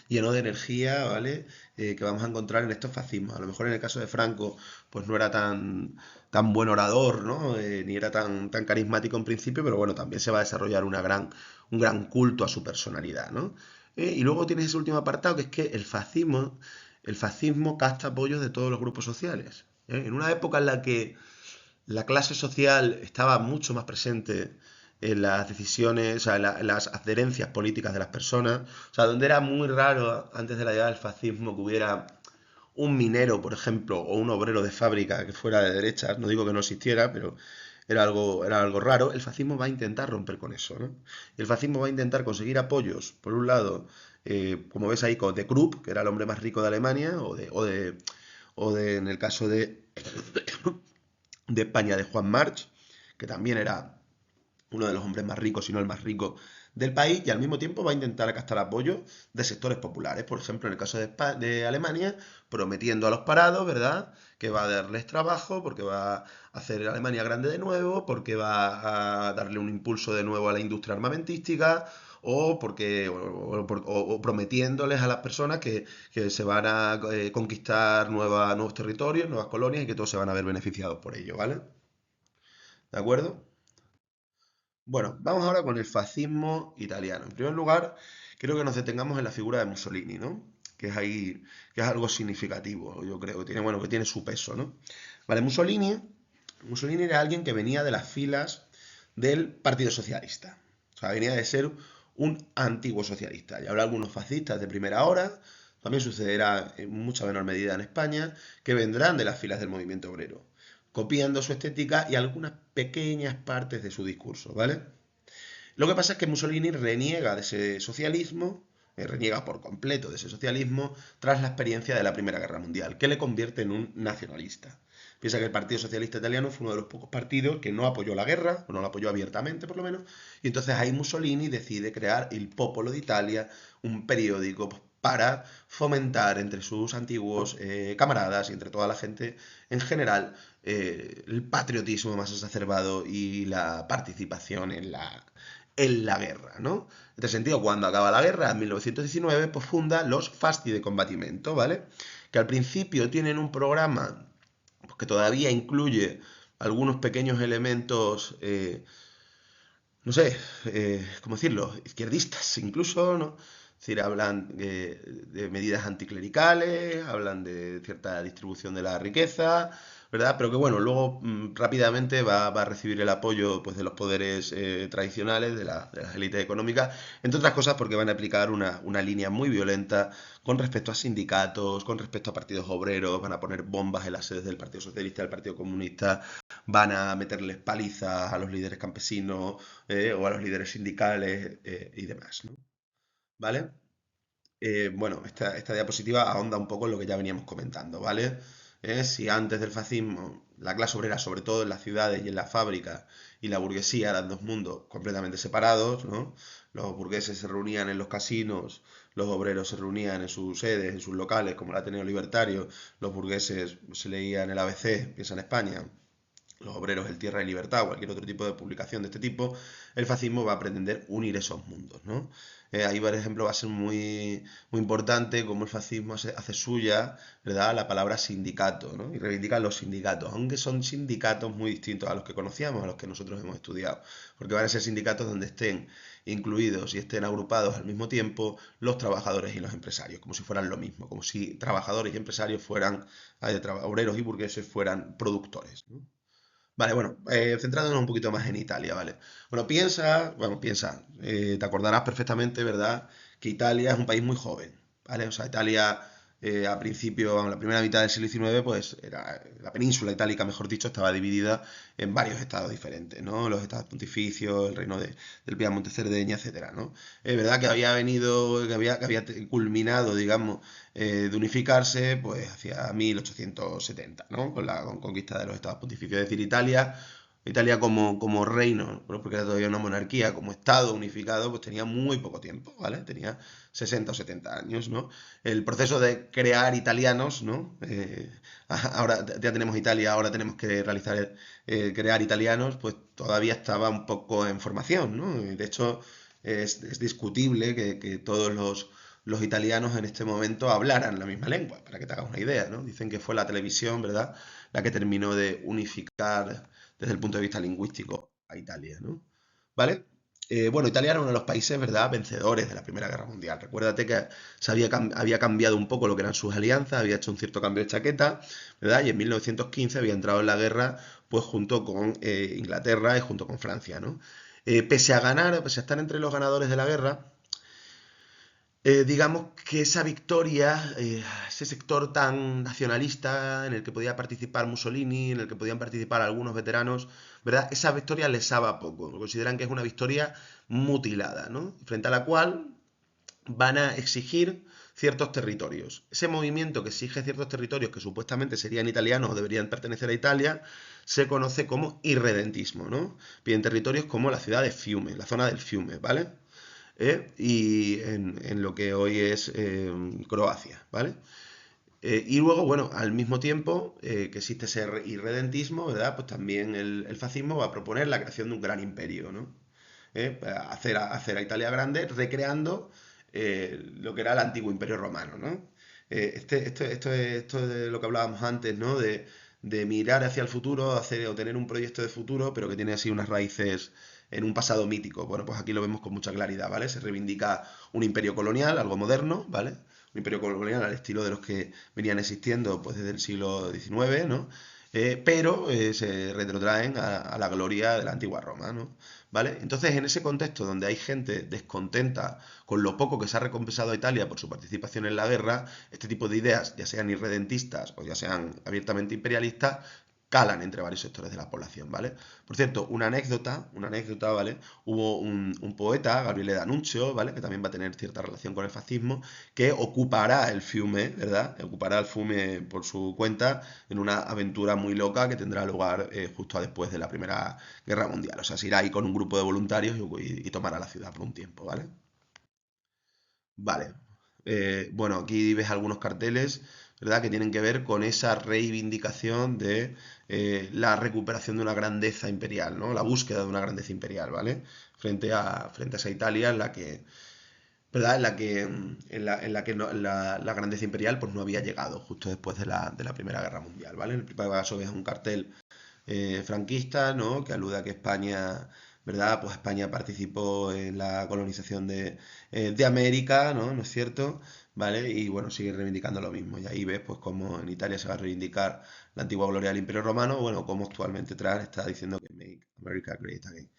Lleno de energía, ¿vale? Que vamos a encontrar en estos fascismos. A lo mejor en el caso de Franco, pues no era tan buen orador, ¿no? Ni era tan carismático en principio, pero bueno, también se va a desarrollar un gran culto a su personalidad, ¿no? Y luego tienes ese último apartado, que es que el fascismo capta apoyos de todos los grupos sociales. En una época en la que la clase social estaba mucho más presente en las decisiones, o sea, en las adherencias políticas de las personas, o sea, donde era muy raro antes de la llegada del fascismo que hubiera un minero, por ejemplo, o un obrero de fábrica que fuera de derechas, no digo que no existiera, pero era algo raro. El fascismo va a intentar romper con eso, ¿no? El fascismo va a intentar conseguir apoyos, por un lado, como ves ahí, de Krupp, que era el hombre más rico de Alemania, en el caso de España, de Juan March, que también era uno de los hombres más ricos, si no el más rico del país y al mismo tiempo va a intentar captar apoyo de sectores populares. Por ejemplo, en el caso de Alemania, prometiendo a los parados, ¿verdad? Que va a darles trabajo, porque va a hacer Alemania grande de nuevo, porque va a darle un impulso de nuevo a la industria armamentística, o porque o prometiéndoles a las personas que se van a conquistar nuevos territorios, nuevas colonias y que todos se van a ver beneficiados por ello, ¿vale? ¿De acuerdo? Bueno, vamos ahora con el fascismo italiano. En primer lugar, quiero que nos detengamos en la figura de Mussolini, ¿no? Que es ahí, que es algo significativo, yo creo, que tiene, bueno, que tiene su peso, ¿no? Vale, Mussolini era alguien que venía de las filas del Partido Socialista. O sea, venía de ser un antiguo socialista. Y habrá algunos fascistas de primera hora, también sucederá en mucha menor medida en España, que vendrán de las filas del movimiento obrero, copiando su estética y algunas pequeñas partes de su discurso, ¿vale? Lo que pasa es que Mussolini reniega de ese socialismo, reniega por completo de ese socialismo tras la experiencia de la Primera Guerra Mundial, que le convierte en un nacionalista. Piensa que el Partido Socialista Italiano fue uno de los pocos partidos que no apoyó la guerra, o no la apoyó abiertamente por lo menos, y entonces ahí Mussolini decide crear Il Popolo d'Italia, un periódico para fomentar entre sus antiguos camaradas y entre toda la gente en general el patriotismo más exacerbado y la participación en la guerra, ¿no? En este sentido, cuando acaba la guerra, en 1919, pues funda los Fasti de Combattimento, ¿vale? Que al principio tienen un programa pues, que todavía incluye algunos pequeños elementos, no sé, ¿cómo decirlo? Izquierdistas incluso, ¿no? Es decir, hablan de medidas anticlericales, hablan de cierta distribución de la riqueza, ¿verdad? Pero que bueno, luego rápidamente va a recibir el apoyo pues, de los poderes tradicionales, de las élites económicas, entre otras cosas porque van a aplicar una línea muy violenta con respecto a sindicatos, con respecto a partidos obreros, van a poner bombas en las sedes del Partido Socialista, del Partido Comunista, van a meterles palizas a los líderes campesinos o a los líderes sindicales y demás, ¿no? ¿Vale? Bueno, esta diapositiva ahonda un poco en lo que ya veníamos comentando, ¿vale? Si antes del fascismo la clase obrera, sobre todo en las ciudades y en las fábricas, y la burguesía eran dos mundos completamente separados, ¿no? Los burgueses se reunían en los casinos, los obreros se reunían en sus sedes, en sus locales, como el Ateneo Libertario, los burgueses se leían el ABC, piensa en España, los obreros, el Tierra y Libertad, cualquier otro tipo de publicación de este tipo, el fascismo va a pretender unir esos mundos, ¿no? Ahí, por ejemplo, va a ser muy importante cómo el fascismo hace suya, ¿verdad?, la palabra sindicato, ¿no? Y reivindica los sindicatos, aunque son sindicatos muy distintos a los que conocíamos, a los que nosotros hemos estudiado, porque van a ser sindicatos donde estén incluidos y estén agrupados al mismo tiempo los trabajadores y los empresarios, como si fueran lo mismo, como si trabajadores y empresarios fueran, obreros y burgueses fueran productores, ¿no? Vale, bueno, centrándonos un poquito más en Italia, ¿vale? Bueno, piensa, te acordarás perfectamente, ¿verdad? Que Italia es un país muy joven, ¿vale? O sea, Italia a principio, vamos, la primera mitad del siglo XIX, pues era la península itálica, mejor dicho, estaba dividida en varios estados diferentes, ¿no? Los estados pontificios, el reino del Piamonte, Cerdeña, etcétera, ¿no? Es verdad que había venido, que había culminado, digamos, de unificarse pues hacia 1870, ¿no? Con la conquista de los estados pontificios. Es decir, Italia como reino, ¿no? Porque era todavía una monarquía, como estado unificado, pues tenía muy poco tiempo, ¿vale? Tenía 60 o 70 años, ¿no? El proceso de crear italianos, ¿no? Ahora ya tenemos Italia, ahora tenemos que realizar, crear italianos, pues todavía estaba un poco en formación, ¿no? De hecho, es discutible que todos los italianos en este momento hablaran la misma lengua, para que te hagas una idea, ¿no? Dicen que fue la televisión, ¿verdad?, la que terminó de unificar desde el punto de vista lingüístico a Italia, ¿no? ¿Vale? Bueno, Italia era uno de los países, ¿verdad?, vencedores de la Primera Guerra Mundial. Recuérdate que había cambiado un poco lo que eran sus alianzas, había hecho un cierto cambio de chaqueta, ¿verdad? Y en 1915 había entrado en la guerra, pues junto con Inglaterra y junto con Francia, ¿no? Pese a estar entre los ganadores de la guerra, digamos que esa victoria, ese sector tan nacionalista en el que podía participar Mussolini, en el que podían participar algunos veteranos, ¿verdad? Esa victoria les sabe poco. Consideran que es una victoria mutilada, ¿no? Frente a la cual van a exigir ciertos territorios. Ese movimiento que exige ciertos territorios que supuestamente serían italianos o deberían pertenecer a Italia, se conoce como irredentismo, ¿no? Piden territorios como la ciudad de Fiume, la zona del Fiume, ¿vale? y en lo que hoy es Croacia, ¿vale? Y luego, bueno, al mismo tiempo que existe ese irredentismo, ¿verdad? Pues también el fascismo va a proponer la creación de un gran imperio, ¿no? Hacer a Italia grande, recreando lo que era el antiguo imperio romano, ¿no? Esto es de lo que hablábamos antes, ¿no? De mirar hacia el futuro, hacer o tener un proyecto de futuro, pero que tiene así unas raíces en un pasado mítico. Bueno, pues aquí lo vemos con mucha claridad, ¿vale? Se reivindica un imperio colonial, algo moderno, ¿vale? Un imperio colonial al estilo de los que venían existiendo pues desde el siglo XIX, ¿no? Pero se retrotraen a la gloria de la antigua Roma, ¿no? ¿Vale? Entonces, en ese contexto donde hay gente descontenta con lo poco que se ha recompensado a Italia por su participación en la guerra, este tipo de ideas, ya sean irredentistas o ya sean abiertamente imperialistas, calan entre varios sectores de la población, ¿vale? Por cierto, una anécdota, ¿vale? Hubo un poeta, Gabriele D'Annunzio, ¿vale? Que también va a tener cierta relación con el fascismo, que ocupará el Fiume, ¿verdad? Ocupará el Fiume por su cuenta en una aventura muy loca que tendrá lugar justo después de la Primera Guerra Mundial. O sea, se irá ahí con un grupo de voluntarios y tomará la ciudad por un tiempo, ¿vale? Vale. Bueno, aquí ves algunos carteles, ¿verdad? Que tienen que ver con esa reivindicación de la recuperación de una grandeza imperial, ¿no? La búsqueda de una grandeza imperial, ¿vale? Frente a esa Italia en la que, ¿verdad? En la que la grandeza imperial pues no había llegado justo después de la Primera Guerra Mundial, ¿vale? En el primer caso ves un cartel franquista, ¿no? Que alude a que España, ¿verdad? Pues España participó en la colonización de América, ¿no? ¿No es cierto? ¿Vale? Y bueno, sigue reivindicando lo mismo. Y ahí ves, pues, cómo en Italia se va a reivindicar la antigua gloria del Imperio Romano, bueno, como actualmente Trump está diciendo que Make America Great Again.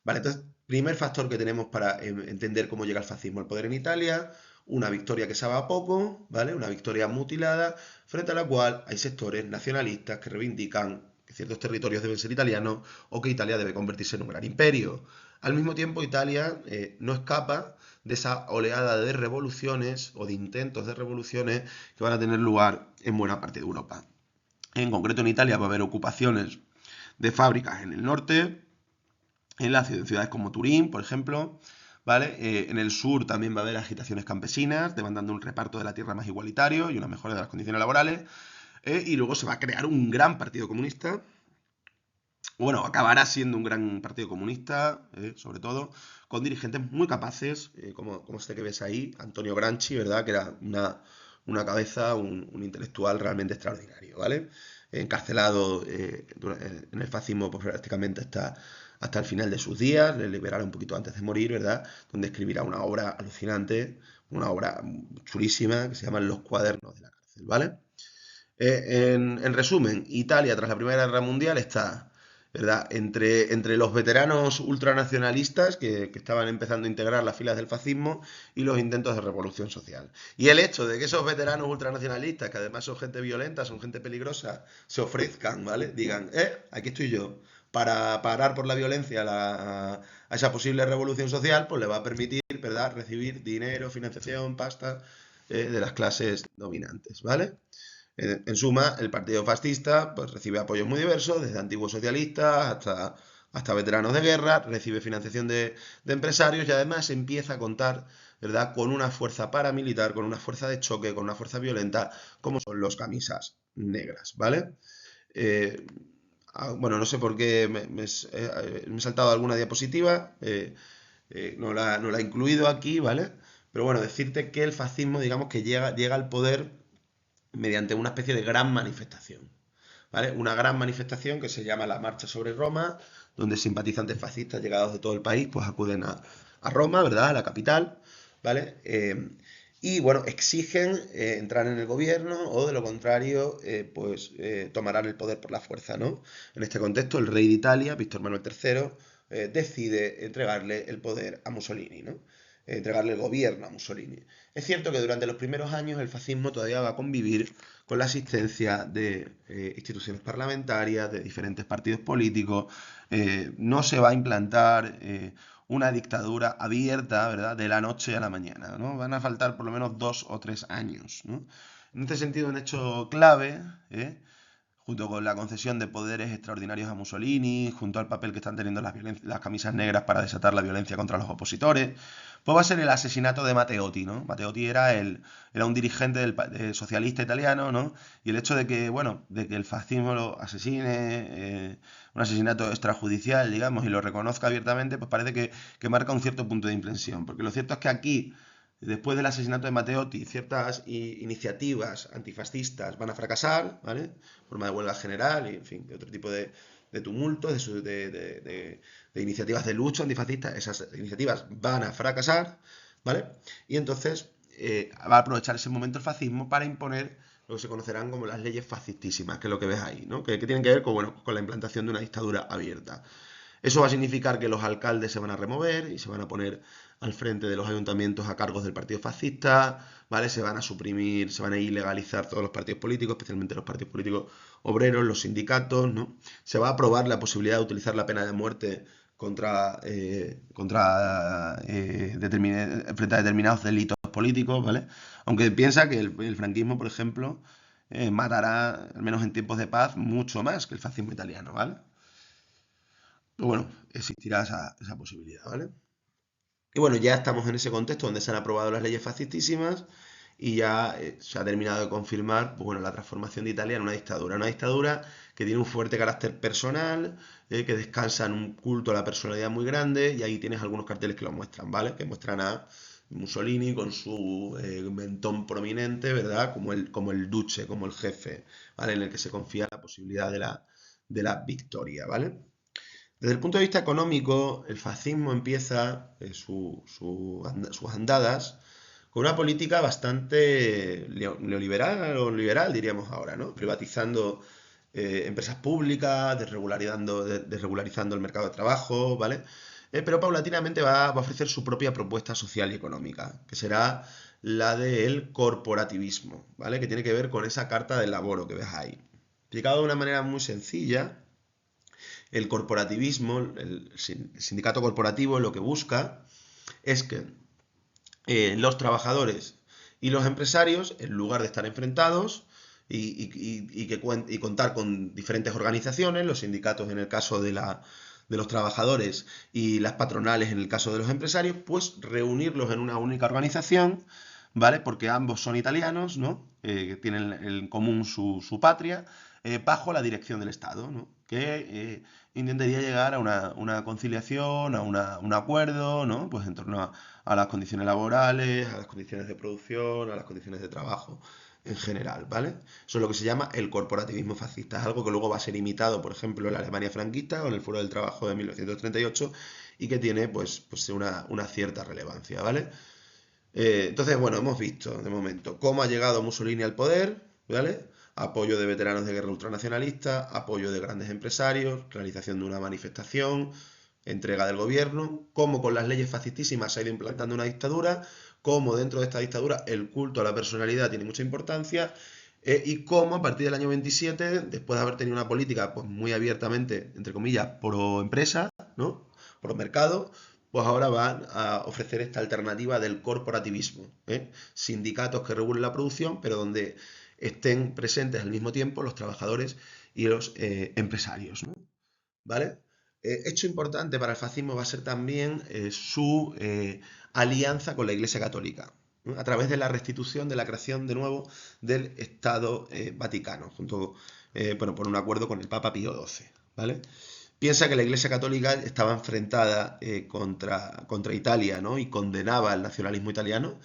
Vale, entonces, primer factor que tenemos para entender cómo llega el fascismo al poder en Italia, una victoria que sabe a poco, ¿vale? Una victoria mutilada, frente a la cual hay sectores nacionalistas que reivindican que ciertos territorios deben ser italianos o que Italia debe convertirse en un gran imperio. Al mismo tiempo, Italia no escapa de esa oleada de revoluciones o de intentos de revoluciones que van a tener lugar en buena parte de Europa. En concreto, en Italia va a haber ocupaciones de fábricas en el norte, en ciudades como Turín, por ejemplo, ¿vale? En el sur también va a haber agitaciones campesinas, demandando un reparto de la tierra más igualitario y una mejora de las condiciones laborales. Y luego se va a crear un gran partido comunista. Bueno, acabará siendo un gran partido comunista, sobre todo, con dirigentes muy capaces, como este que ves ahí, Antonio Gramsci, ¿verdad? Que era una cabeza, un intelectual realmente extraordinario, ¿vale? Encarcelado en el fascismo pues, prácticamente hasta el final de sus días, le liberará un poquito antes de morir, ¿verdad? Donde escribirá una obra alucinante, una obra chulísima, que se llama Los cuadernos de la cárcel, ¿vale? En resumen, Italia tras la Primera Guerra Mundial está, ¿verdad? Entre los veteranos ultranacionalistas que estaban empezando a integrar las filas del fascismo y los intentos de revolución social. Y el hecho de que esos veteranos ultranacionalistas, que además son gente violenta, son gente peligrosa, se ofrezcan, ¿vale? Digan, aquí estoy yo, para parar por la violencia a esa posible revolución social, pues le va a permitir, ¿verdad?, recibir dinero, financiación, pasta de las clases dominantes, ¿vale? En suma, el partido fascista pues, recibe apoyos muy diversos, desde antiguos socialistas hasta veteranos de guerra, recibe financiación de empresarios y además empieza a contar, ¿verdad?, con una fuerza paramilitar, con una fuerza de choque, con una fuerza violenta, como son los camisas negras, ¿vale? Eh, bueno, no sé por qué me he saltado alguna diapositiva, no la he incluido aquí, ¿vale? Pero bueno, decirte que el fascismo, digamos que llega al poder mediante una especie de gran manifestación. ¿Vale? Una gran manifestación que se llama la Marcha sobre Roma, donde simpatizantes fascistas llegados de todo el país pues acuden a Roma, ¿verdad? A la capital, ¿vale? Y bueno, exigen entrar en el gobierno o de lo contrario, tomarán el poder por la fuerza, ¿no? En este contexto, el rey de Italia, Víctor Manuel III, decide entregarle el poder a Mussolini, ¿no? Entregarle el gobierno a Mussolini. Es cierto que durante los primeros años el fascismo todavía va a convivir con la asistencia de instituciones parlamentarias, de diferentes partidos políticos. No se va a implantar una dictadura abierta, ¿verdad?, de la noche a la mañana, ¿no? Van a faltar por lo menos 2 o 3 años, ¿no? En este sentido, un hecho clave, junto con la concesión de poderes extraordinarios a Mussolini, junto al papel que están teniendo las camisas negras para desatar la violencia contra los opositores, pues va a ser el asesinato de Matteotti, ¿no? Matteotti era un dirigente socialista italiano, ¿no? Y el hecho de que, bueno, de que el fascismo lo asesine, un asesinato extrajudicial, digamos, y lo reconozca abiertamente, pues parece que marca un cierto punto de inflexión. Porque lo cierto es que aquí, después del asesinato de Matteotti, ciertas iniciativas antifascistas van a fracasar, ¿vale? Forma de huelga general y, en fin, de otro tipo de tumultos, de iniciativas de lucha antifascista. Esas iniciativas van a fracasar, ¿vale? Y entonces va a aprovechar ese momento el fascismo para imponer lo que se conocerán como las leyes fascistísimas, que es lo que ves ahí, ¿no? Que tienen que ver con, bueno, con la implantación de una dictadura abierta. Eso va a significar que los alcaldes se van a remover y se van a poner al frente de los ayuntamientos a cargos del partido fascista, ¿vale? Se van a suprimir, se van a ilegalizar todos los partidos políticos, especialmente los partidos políticos obreros, los sindicatos, ¿no? Se va a aprobar la posibilidad de utilizar la pena de muerte frente a determinados delitos políticos, ¿vale? Aunque piensa que el franquismo, por ejemplo, matará, al menos en tiempos de paz, mucho más que el fascismo italiano, ¿vale? Pero bueno, existirá esa posibilidad, ¿vale? Y bueno, ya estamos en ese contexto donde se han aprobado las leyes fascistísimas y ya se ha terminado de confirmar, pues bueno, la transformación de Italia en una dictadura que tiene un fuerte carácter personal, que descansa en un culto a la personalidad muy grande, y ahí tienes algunos carteles que lo muestran, ¿vale? Que muestran a Mussolini con su mentón prominente, ¿verdad? Como el duce, como el jefe, ¿vale? En el que se confía la posibilidad de la victoria, ¿vale? Desde el punto de vista económico, el fascismo empieza sus andadas con una política bastante neoliberal o liberal, diríamos ahora, ¿no? Privatizando empresas públicas, desregularizando el mercado de trabajo, ¿vale? Pero paulatinamente va a ofrecer su propia propuesta social y económica, que será la del corporativismo, ¿vale? Que tiene que ver con esa carta del laboro que ves ahí. Explicado de una manera muy sencilla, el corporativismo, el sindicato corporativo, lo que busca es que los trabajadores y los empresarios, en lugar de estar enfrentados y contar con diferentes organizaciones, los sindicatos en el caso de los trabajadores y las patronales en el caso de los empresarios, pues reunirlos en una única organización, ¿vale? Porque ambos son italianos, ¿no? Que tienen en común su patria, bajo la dirección del Estado, ¿no? Que intentaría llegar a una conciliación, un acuerdo, ¿no? Pues en torno a las condiciones laborales, a las condiciones de producción, a las condiciones de trabajo en general, ¿vale? Eso es lo que se llama el corporativismo fascista. Es algo que luego va a ser imitado, por ejemplo, en la Alemania franquista o en el Foro del Trabajo de 1938 y que tiene, pues una cierta relevancia, ¿vale? Entonces, bueno, hemos visto de momento cómo ha llegado Mussolini al poder, ¿vale? Apoyo de veteranos de guerra ultranacionalista, apoyo de grandes empresarios, realización de una manifestación, entrega del gobierno, cómo con las leyes fascistísimas se ha ido implantando una dictadura, cómo dentro de esta dictadura el culto a la personalidad tiene mucha importancia, y cómo a partir del año 27, después de haber tenido una política pues muy abiertamente, entre comillas, pro empresa, ¿no? Pro mercado, pues ahora van a ofrecer esta alternativa del corporativismo, ¿eh? Sindicatos que regulen la producción, pero donde estén presentes al mismo tiempo los trabajadores y los empresarios, ¿no? ¿Vale? Hecho importante para el fascismo va a ser también su alianza con la Iglesia Católica, ¿no? A través de la restitución, de la creación de nuevo del Estado Vaticano, bueno, por un acuerdo con el Papa Pío XII, ¿vale? Piensa que la Iglesia Católica estaba enfrentada contra Italia, ¿no? Y condenaba el nacionalismo italiano,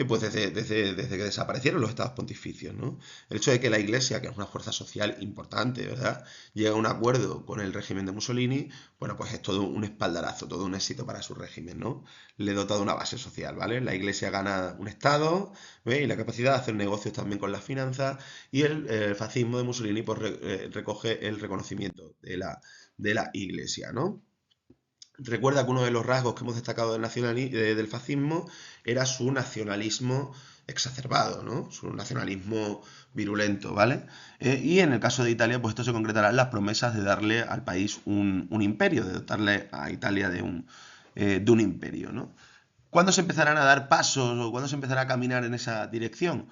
pues desde que desaparecieron los estados pontificios, ¿no? El hecho de que la Iglesia, que es una fuerza social importante, ¿verdad?, llegue a un acuerdo con el régimen de Mussolini, bueno, pues es todo un espaldarazo, todo un éxito para su régimen, ¿no? Le dota de una base social, ¿vale? La Iglesia gana un estado, ¿ve? Y la capacidad de hacer negocios también con las finanzas, y el fascismo de Mussolini pues recoge el reconocimiento de la Iglesia, ¿no? Recuerda que uno de los rasgos que hemos destacado del fascismo era su nacionalismo exacerbado, ¿no? Su nacionalismo virulento, ¿vale? Y en el caso de Italia, pues esto se concretará en las promesas de darle al país un imperio, de dotarle a Italia de un imperio, ¿no? ¿Cuándo se empezarán a dar pasos o cuándo se empezará a caminar en esa dirección?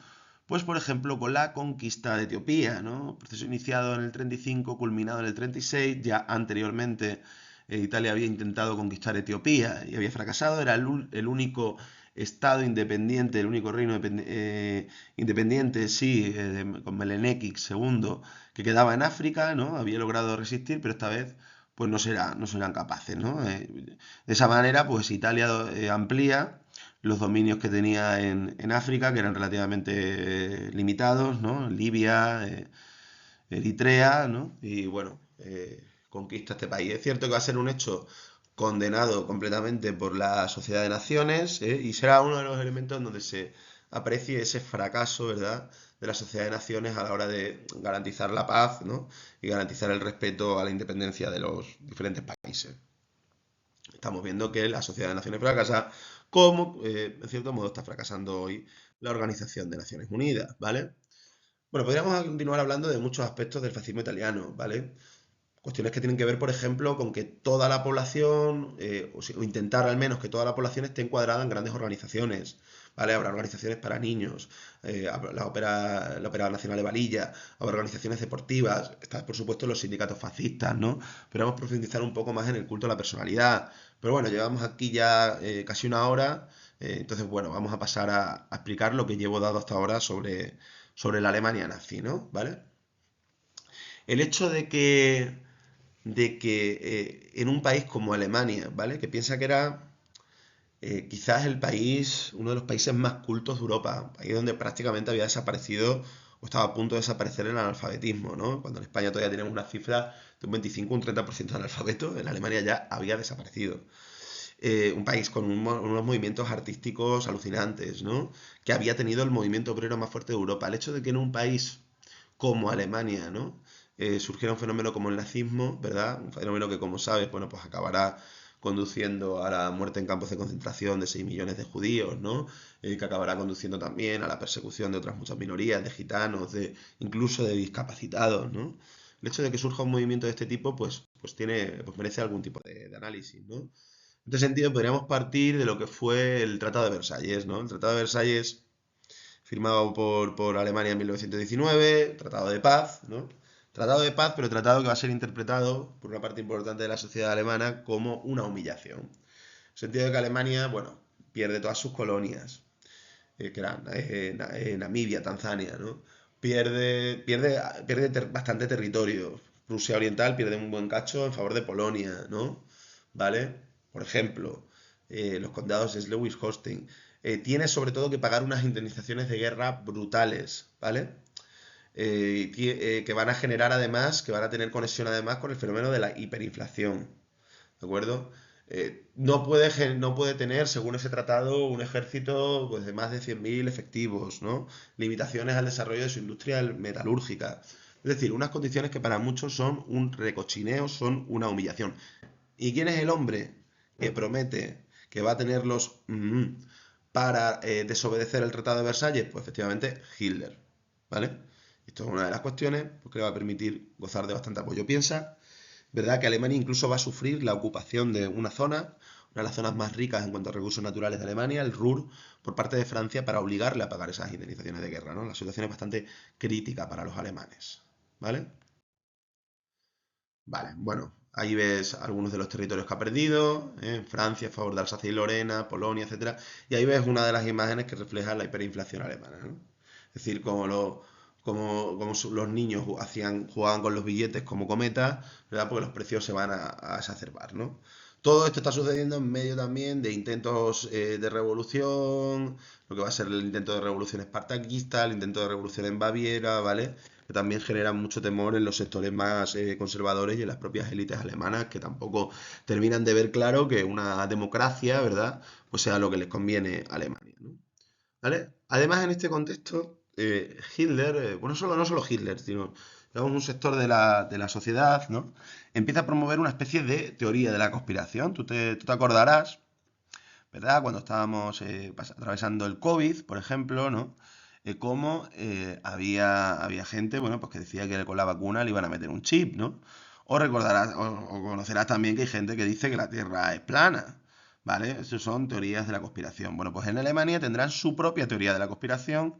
Pues, por ejemplo, con la conquista de Etiopía, ¿no? Proceso iniciado en el 35, culminado en el 36. Ya anteriormente Italia había intentado conquistar Etiopía y había fracasado. Era el único estado independiente, el único reino independiente, sí, con Melenékic II, que quedaba en África, ¿no? Había logrado resistir, pero esta vez pues no serán capaces, ¿no? De esa manera, pues Italia amplía los dominios que tenía en África, que eran relativamente limitados, ¿no? Libia, Eritrea, ¿no? Y bueno, conquista este país. Es cierto que va a ser un hecho condenado completamente por la Sociedad de Naciones, y será uno de los elementos en donde se aprecie ese fracaso, ¿verdad?, de la Sociedad de Naciones a la hora de garantizar la paz, ¿no? Y garantizar el respeto a la independencia de los diferentes países. Estamos viendo que la Sociedad de Naciones fracasa, como en cierto modo está fracasando hoy la Organización de Naciones Unidas, ¿vale? Bueno, podríamos continuar hablando de muchos aspectos del fascismo italiano, ¿vale? Cuestiones que tienen que ver, por ejemplo, con que toda la población, o intentar al menos que toda la población esté encuadrada en grandes organizaciones, ¿vale? Habrá organizaciones para niños, la Ópera Nacional de Valilla, habrá organizaciones deportivas, está por supuesto los sindicatos fascistas, ¿no? Pero vamos a profundizar un poco más en el culto a la personalidad. Pero bueno, llevamos aquí ya casi una hora, entonces bueno, vamos a pasar a explicar lo que llevo dado hasta ahora sobre la Alemania nazi, ¿no? ¿Vale? El hecho de que en un país como Alemania, ¿vale? Que piensa que era quizás uno de los países más cultos de Europa, un país donde prácticamente había desaparecido o estaba a punto de desaparecer el analfabetismo, ¿no? Cuando en España todavía tenemos una cifra de un 25 o un 30% de analfabeto, en Alemania ya había desaparecido. Un país con unos movimientos artísticos alucinantes, ¿no? Que había tenido el movimiento obrero más fuerte de Europa. El hecho de que en un país como Alemania, ¿no? Surgiera un fenómeno como el nazismo, ¿verdad? Un fenómeno que, como sabes, bueno, pues acabará conduciendo a la muerte en campos de concentración de 6 millones de judíos, ¿no? Que acabará conduciendo también a la persecución de otras muchas minorías, de gitanos, incluso de discapacitados, ¿no? El hecho de que surja un movimiento de este tipo, pues merece algún tipo de análisis, ¿no? En este sentido, podríamos partir de lo que fue el Tratado de Versalles, ¿no? El Tratado de Versalles, firmado por Alemania en 1919, tratado de paz, ¿no? Tratado de paz, pero tratado que va a ser interpretado por una parte importante de la sociedad alemana como una humillación. En el sentido de que Alemania, bueno, pierde todas sus colonias, que eran Namibia, Tanzania, ¿no? Pierde bastante territorio. Rusia Oriental pierde un buen cacho en favor de Polonia, ¿no? ¿Vale? Por ejemplo, los condados de Schleswig-Holstein. Tiene sobre todo que pagar unas indemnizaciones de guerra brutales, ¿vale? Que van a generar además, que van a tener conexión además con el fenómeno de la hiperinflación, ¿de acuerdo? No puede tener, según ese tratado, un ejército pues, de más de 100.000 efectivos, ¿no? Limitaciones al desarrollo de su industria metalúrgica. Es decir, unas condiciones que para muchos son un recochineo, son una humillación. ¿Y quién es el hombre que promete que va a tenerlos para desobedecer el Tratado de Versalles? Pues efectivamente Hitler, ¿vale? Esto es una de las cuestiones que le va a permitir gozar de bastante apoyo. Piensa, ¿verdad?, que Alemania incluso va a sufrir la ocupación de una de las zonas más ricas en cuanto a recursos naturales de Alemania, el Ruhr, por parte de Francia para obligarle a pagar esas indemnizaciones de guerra, ¿no? La situación es bastante crítica para los alemanes, ¿vale? Vale, bueno, ahí ves algunos de los territorios que ha perdido, Francia a favor de Alsacia y Lorena, Polonia, etcétera, y ahí ves una de las imágenes que refleja la hiperinflación alemana, ¿no? Es decir, los niños jugaban con los billetes como cometas, ¿verdad? Porque los precios se van a exacerbar, ¿no? Todo esto está sucediendo en medio también de intentos de revolución, lo que va a ser el intento de revolución espartaquista, el intento de revolución en Baviera, ¿vale? Que también generan mucho temor en los sectores más conservadores y en las propias élites alemanas, que tampoco terminan de ver claro que una democracia, ¿verdad?, pues sea lo que les conviene a Alemania, ¿no? ¿Vale? Además, en este contexto, Hitler, bueno, no solo Hitler, sino digamos, un sector de la sociedad, ¿no?, empieza a promover una especie de teoría de la conspiración. Tú te acordarás, ¿verdad? Cuando estábamos atravesando el COVID, por ejemplo, ¿no? Cómo había gente, bueno, pues que decía que con la vacuna le iban a meter un chip, ¿no? O recordarás, o conocerás también que hay gente que dice que la Tierra es plana, ¿vale? Esas son teorías de la conspiración. Bueno, pues en Alemania tendrán su propia teoría de la conspiración,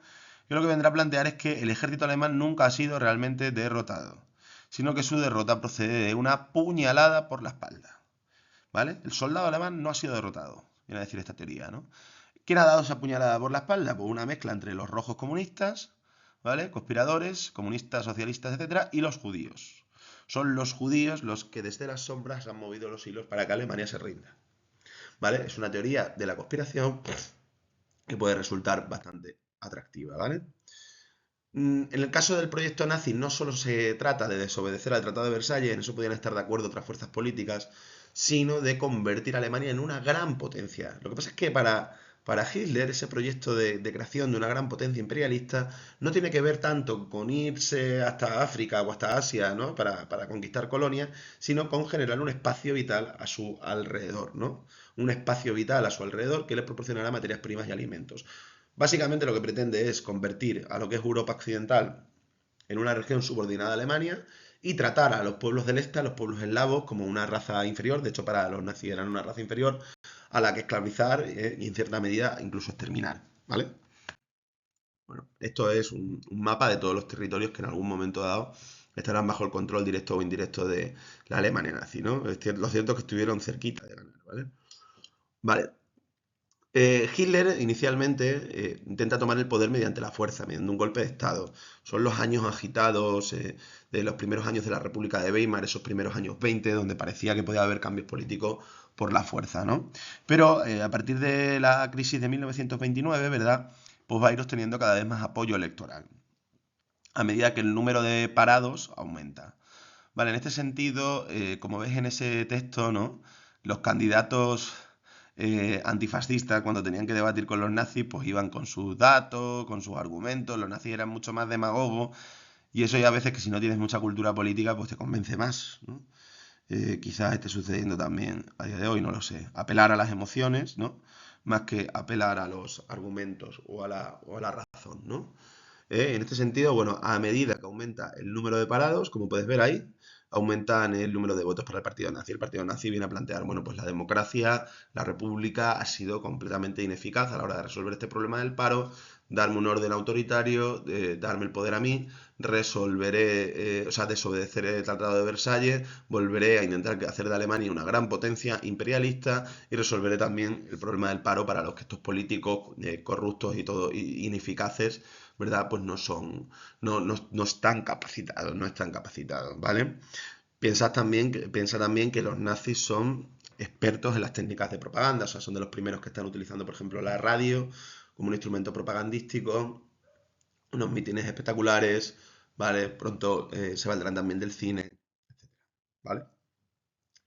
que lo que vendrá a plantear es que el ejército alemán nunca ha sido realmente derrotado, sino que su derrota procede de una puñalada por la espalda, ¿vale? El soldado alemán no ha sido derrotado, viene a decir esta teoría, ¿no? ¿Quién ha dado esa puñalada por la espalda? Pues una mezcla entre los rojos comunistas, ¿vale? Conspiradores, comunistas, socialistas, etcétera, y los judíos. Son los judíos los que desde las sombras han movido los hilos para que Alemania se rinda, ¿vale? Es una teoría de la conspiración que puede resultar bastante atractiva, ¿vale? En el caso del proyecto nazi no solo se trata de desobedecer al Tratado de Versalles, en eso podían estar de acuerdo otras fuerzas políticas, sino de convertir a Alemania en una gran potencia. Lo que pasa es que para Hitler ese proyecto de creación de una gran potencia imperialista no tiene que ver tanto con irse hasta África o hasta Asia, ¿no? Para conquistar colonias, sino con generar un espacio vital a su alrededor, ¿no? Un espacio vital a su alrededor que les proporcionará materias primas y alimentos. Básicamente lo que pretende es convertir a lo que es Europa Occidental en una región subordinada a Alemania y tratar a los pueblos del este, a los pueblos eslavos, como una raza inferior. De hecho, para los nazis eran una raza inferior a la que esclavizar y en cierta medida incluso exterminar, ¿vale? Bueno, esto es un mapa de todos los territorios que en algún momento dado estarán bajo el control directo o indirecto de la Alemania nazi, ¿no? Lo cierto es que estuvieron cerquita de ganar, ¿vale? Vale, Hitler inicialmente intenta tomar el poder mediante la fuerza, mediante un golpe de Estado. Son los años agitados de los primeros años de la República de Weimar, esos primeros años 20, donde parecía que podía haber cambios políticos por la fuerza, ¿no? Pero a partir de la crisis de 1929, ¿verdad? Pues va a ir teniendo cada vez más apoyo electoral, a medida que el número de parados aumenta. Vale, en este sentido, como ves en ese texto, ¿no? Los candidatos antifascistas, cuando tenían que debatir con los nazis, pues iban con sus datos, con sus argumentos. Los nazis eran mucho más demagogos y eso ya a veces que si no tienes mucha cultura política, pues te convence más, ¿no? Quizás esté sucediendo también a día de hoy, no lo sé. Apelar a las emociones, ¿no? Más que apelar a los argumentos o a la razón, ¿no? En este sentido, bueno, a medida que aumenta el número de parados, como puedes ver ahí, aumentan el número de votos para el partido nazi. El partido nazi viene a plantear, bueno, pues la democracia, la república ha sido completamente ineficaz a la hora de resolver este problema del paro, darme un orden autoritario, darme el poder a mí, resolveré, o sea, desobedeceré el Tratado de Versalles, volveré a intentar hacer de Alemania una gran potencia imperialista y resolveré también el problema del paro para los que estos políticos corruptos y todo ineficaces, ¿verdad? Pues no están capacitados, no están capacitados, ¿vale? Piensa también que los nazis son expertos en las técnicas de propaganda, o sea, son de los primeros que están utilizando, por ejemplo, la radio como un instrumento propagandístico, unos mítines espectaculares, ¿vale? Pronto se valdrán también del cine, ¿vale?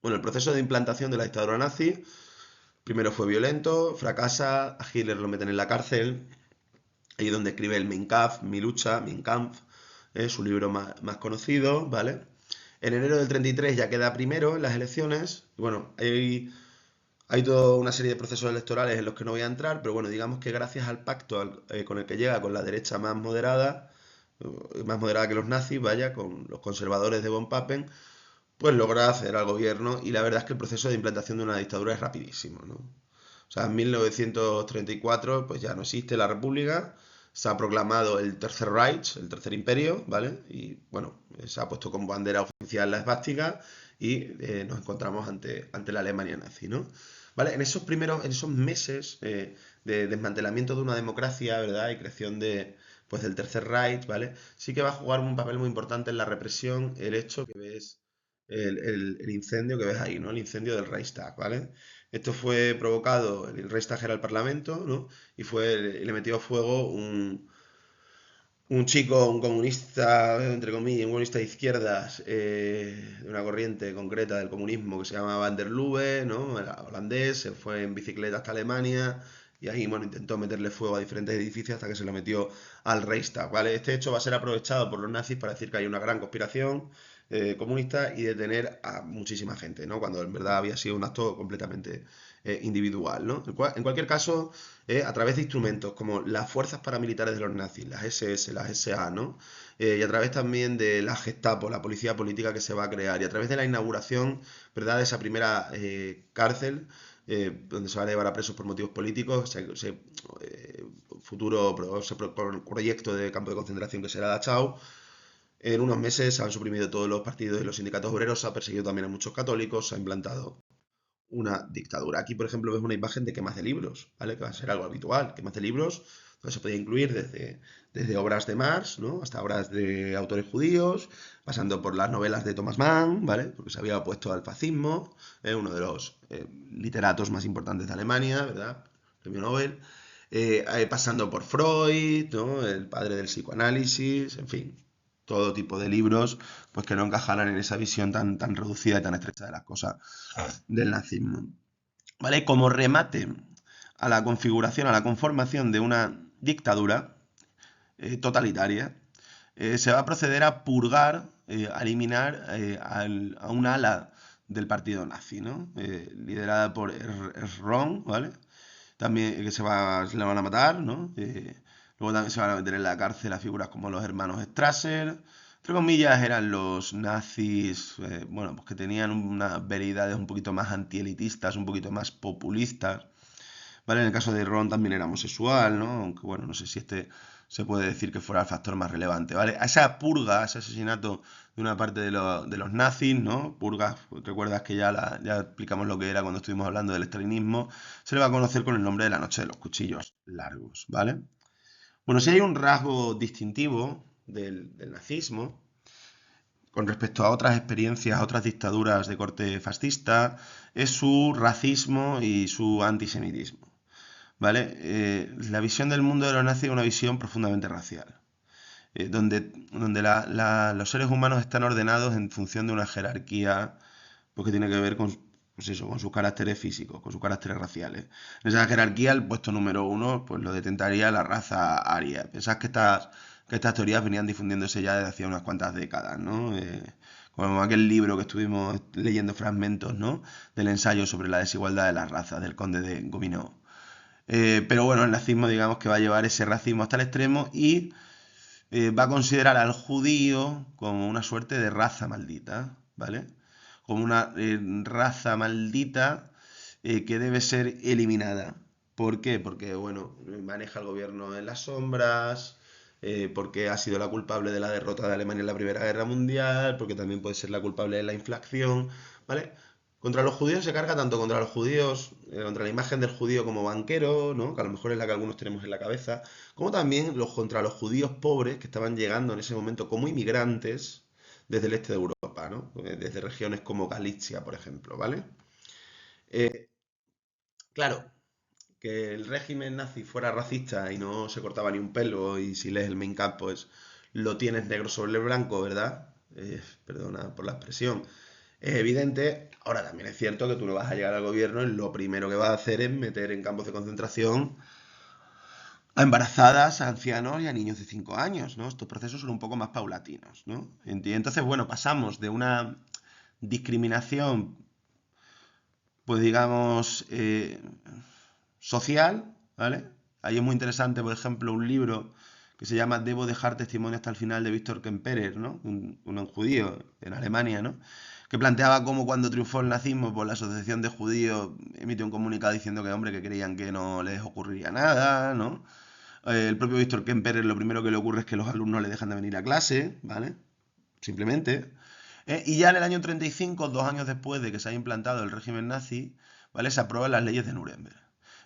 Bueno, el proceso de implantación de la dictadura nazi primero fue violento, fracasa, a Hitler lo meten en la cárcel, ahí es donde escribe el Mein Kampf, Mi lucha, Mein Kampf, su libro más conocido, ¿vale? En enero del 33 ya queda primero en las elecciones. Bueno, hay toda una serie de procesos electorales en los que no voy a entrar, pero bueno, digamos que gracias al pacto con el que llega con la derecha más moderada que los nazis, vaya, con los conservadores de von Papen, pues logra hacer al gobierno y la verdad es que el proceso de implantación de una dictadura es rapidísimo, ¿no? O sea, en 1934 pues ya no existe la República, se ha proclamado el Tercer Reich, el Tercer Imperio, ¿vale? Y bueno, se ha puesto como bandera oficial la esvástica y nos encontramos ante la Alemania nazi, ¿no? ¿Vale? En esos meses de desmantelamiento de una democracia, ¿verdad? Y creación pues, del Tercer Reich, ¿vale? Sí que va a jugar un papel muy importante en la represión el hecho que ves, el incendio que ves ahí, ¿no? El incendio del Reichstag, ¿vale? Esto fue provocado, el Reichstag era el Parlamento, ¿no? Y le metió fuego un chico, un comunista, entre comillas, un comunista de izquierdas, de una corriente concreta del comunismo que se llama Van der Lubbe, ¿no? Era holandés, se fue en bicicleta hasta Alemania y ahí, bueno, intentó meterle fuego a diferentes edificios hasta que se lo metió al Reichstag, ¿vale? Este hecho va a ser aprovechado por los nazis para decir que hay una gran conspiración comunista y detener a muchísima gente, ¿no? Cuando en verdad había sido un acto completamente individual, ¿no? En cualquier caso, a través de instrumentos como las fuerzas paramilitares de los nazis, las SS, las SA, ¿no? Y a través también de la Gestapo, la policía política que se va a crear, y a través de la inauguración, ¿verdad?, de esa primera cárcel, donde se van a llevar a presos por motivos políticos, futuro proyecto de campo de concentración que será Dachau. En unos meses se han suprimido todos los partidos y los sindicatos obreros, se ha perseguido también a muchos católicos, se ha implantado una dictadura. Aquí, por ejemplo, ves una imagen de quemas de libros, ¿vale? Que va a ser algo habitual. Quemas de libros, donde se puede incluir desde obras de Marx, ¿no? Hasta obras de autores judíos, pasando por las novelas de Thomas Mann, ¿vale? Porque se había opuesto al fascismo, uno de los literatos más importantes de Alemania, ¿verdad? Premio Nobel. Pasando por Freud, ¿no? El padre del psicoanálisis, en fin, todo tipo de libros pues que no encajaran en esa visión tan reducida y tan estrecha de las cosas del nazismo. ¿Vale? Como remate a la configuración, a la conformación de una dictadura totalitaria, se va a proceder a purgar, a eliminar a un ala del partido nazi, ¿no? Liderada por Ron, ¿vale? También que se le van a matar, ¿no? Luego también se van a meter en la cárcel a figuras como los hermanos Strasser. Entre comillas, eran los nazis, bueno, pues que tenían unas veridades un poquito más antielitistas, un poquito más populistas. ¿Vale? En el caso de Ron también era homosexual, ¿no? Aunque bueno, no sé si este se puede decir que fuera el factor más relevante, ¿vale? A esa purga, a ese asesinato de una parte de los nazis, ¿no? Purga, recuerdas que ya explicamos lo que era cuando estuvimos hablando del estalinismo, se le va a conocer con el nombre de la noche de los cuchillos largos, ¿vale? Bueno, si hay un rasgo distintivo del nazismo con respecto a otras experiencias, a otras dictaduras de corte fascista, es su racismo y su antisemitismo. ¿Vale? La visión del mundo de los nazis es una visión profundamente racial, donde los seres humanos están ordenados en función de una jerarquía pues, que tiene que ver con, pues eso, con sus caracteres físicos, con sus caracteres raciales. En esa jerarquía, el puesto número uno pues, lo detentaría la raza aria. Pensás que estas teorías venían difundiéndose ya desde hacía unas cuantas décadas, ¿no? Como aquel libro que estuvimos leyendo fragmentos, ¿no? Del ensayo sobre la desigualdad de las razas, del conde de Gobineau. Pero bueno, el nazismo digamos que va a llevar ese racismo hasta el extremo y va a considerar al judío como una suerte de raza maldita, ¿vale? Como una raza maldita que debe ser eliminada. ¿Por qué? Porque, bueno, maneja el gobierno en las sombras, porque ha sido la culpable de la derrota de Alemania en la Primera Guerra Mundial, porque también puede ser la culpable de la inflación, ¿vale? Contra los judíos se carga tanto contra los judíos, contra la imagen del judío como banquero, ¿no? Que a lo mejor es la que algunos tenemos en la cabeza, como también contra los judíos pobres que estaban llegando en ese momento como inmigrantes desde el este de Europa, ¿no? Desde regiones como Galicia, por ejemplo, ¿vale? Eh, claro, que el régimen nazi fuera racista y no se cortaba ni un pelo, y si lees el Mein Kampf, pues lo tienes negro sobre el blanco, ¿verdad? Perdona por la expresión. Es evidente. Ahora también es cierto que tú no vas a llegar al gobierno y lo primero que vas a hacer es meter en campos de concentración a embarazadas, a ancianos y a niños de 5 años, ¿no? Estos procesos son un poco más paulatinos, ¿no? Entonces, bueno, pasamos de una discriminación, pues digamos, social, ¿vale? Ahí es muy interesante, por ejemplo, un libro que se llama Debo dejar testimonio hasta el final de Víctor Kemperer, ¿no? Un judío en Alemania, ¿no? Que planteaba cómo cuando triunfó el nazismo, pues la Asociación de Judíos emitió un comunicado diciendo que, hombre, que creían que no les ocurriría nada, ¿no? El propio Víctor Kemperer lo primero que le ocurre es que los alumnos le dejan de venir a clase, ¿vale? Simplemente. Y ya en el año 35, 2 años después de que se haya implantado el régimen nazi, ¿vale? Se aprueban las leyes de Nuremberg.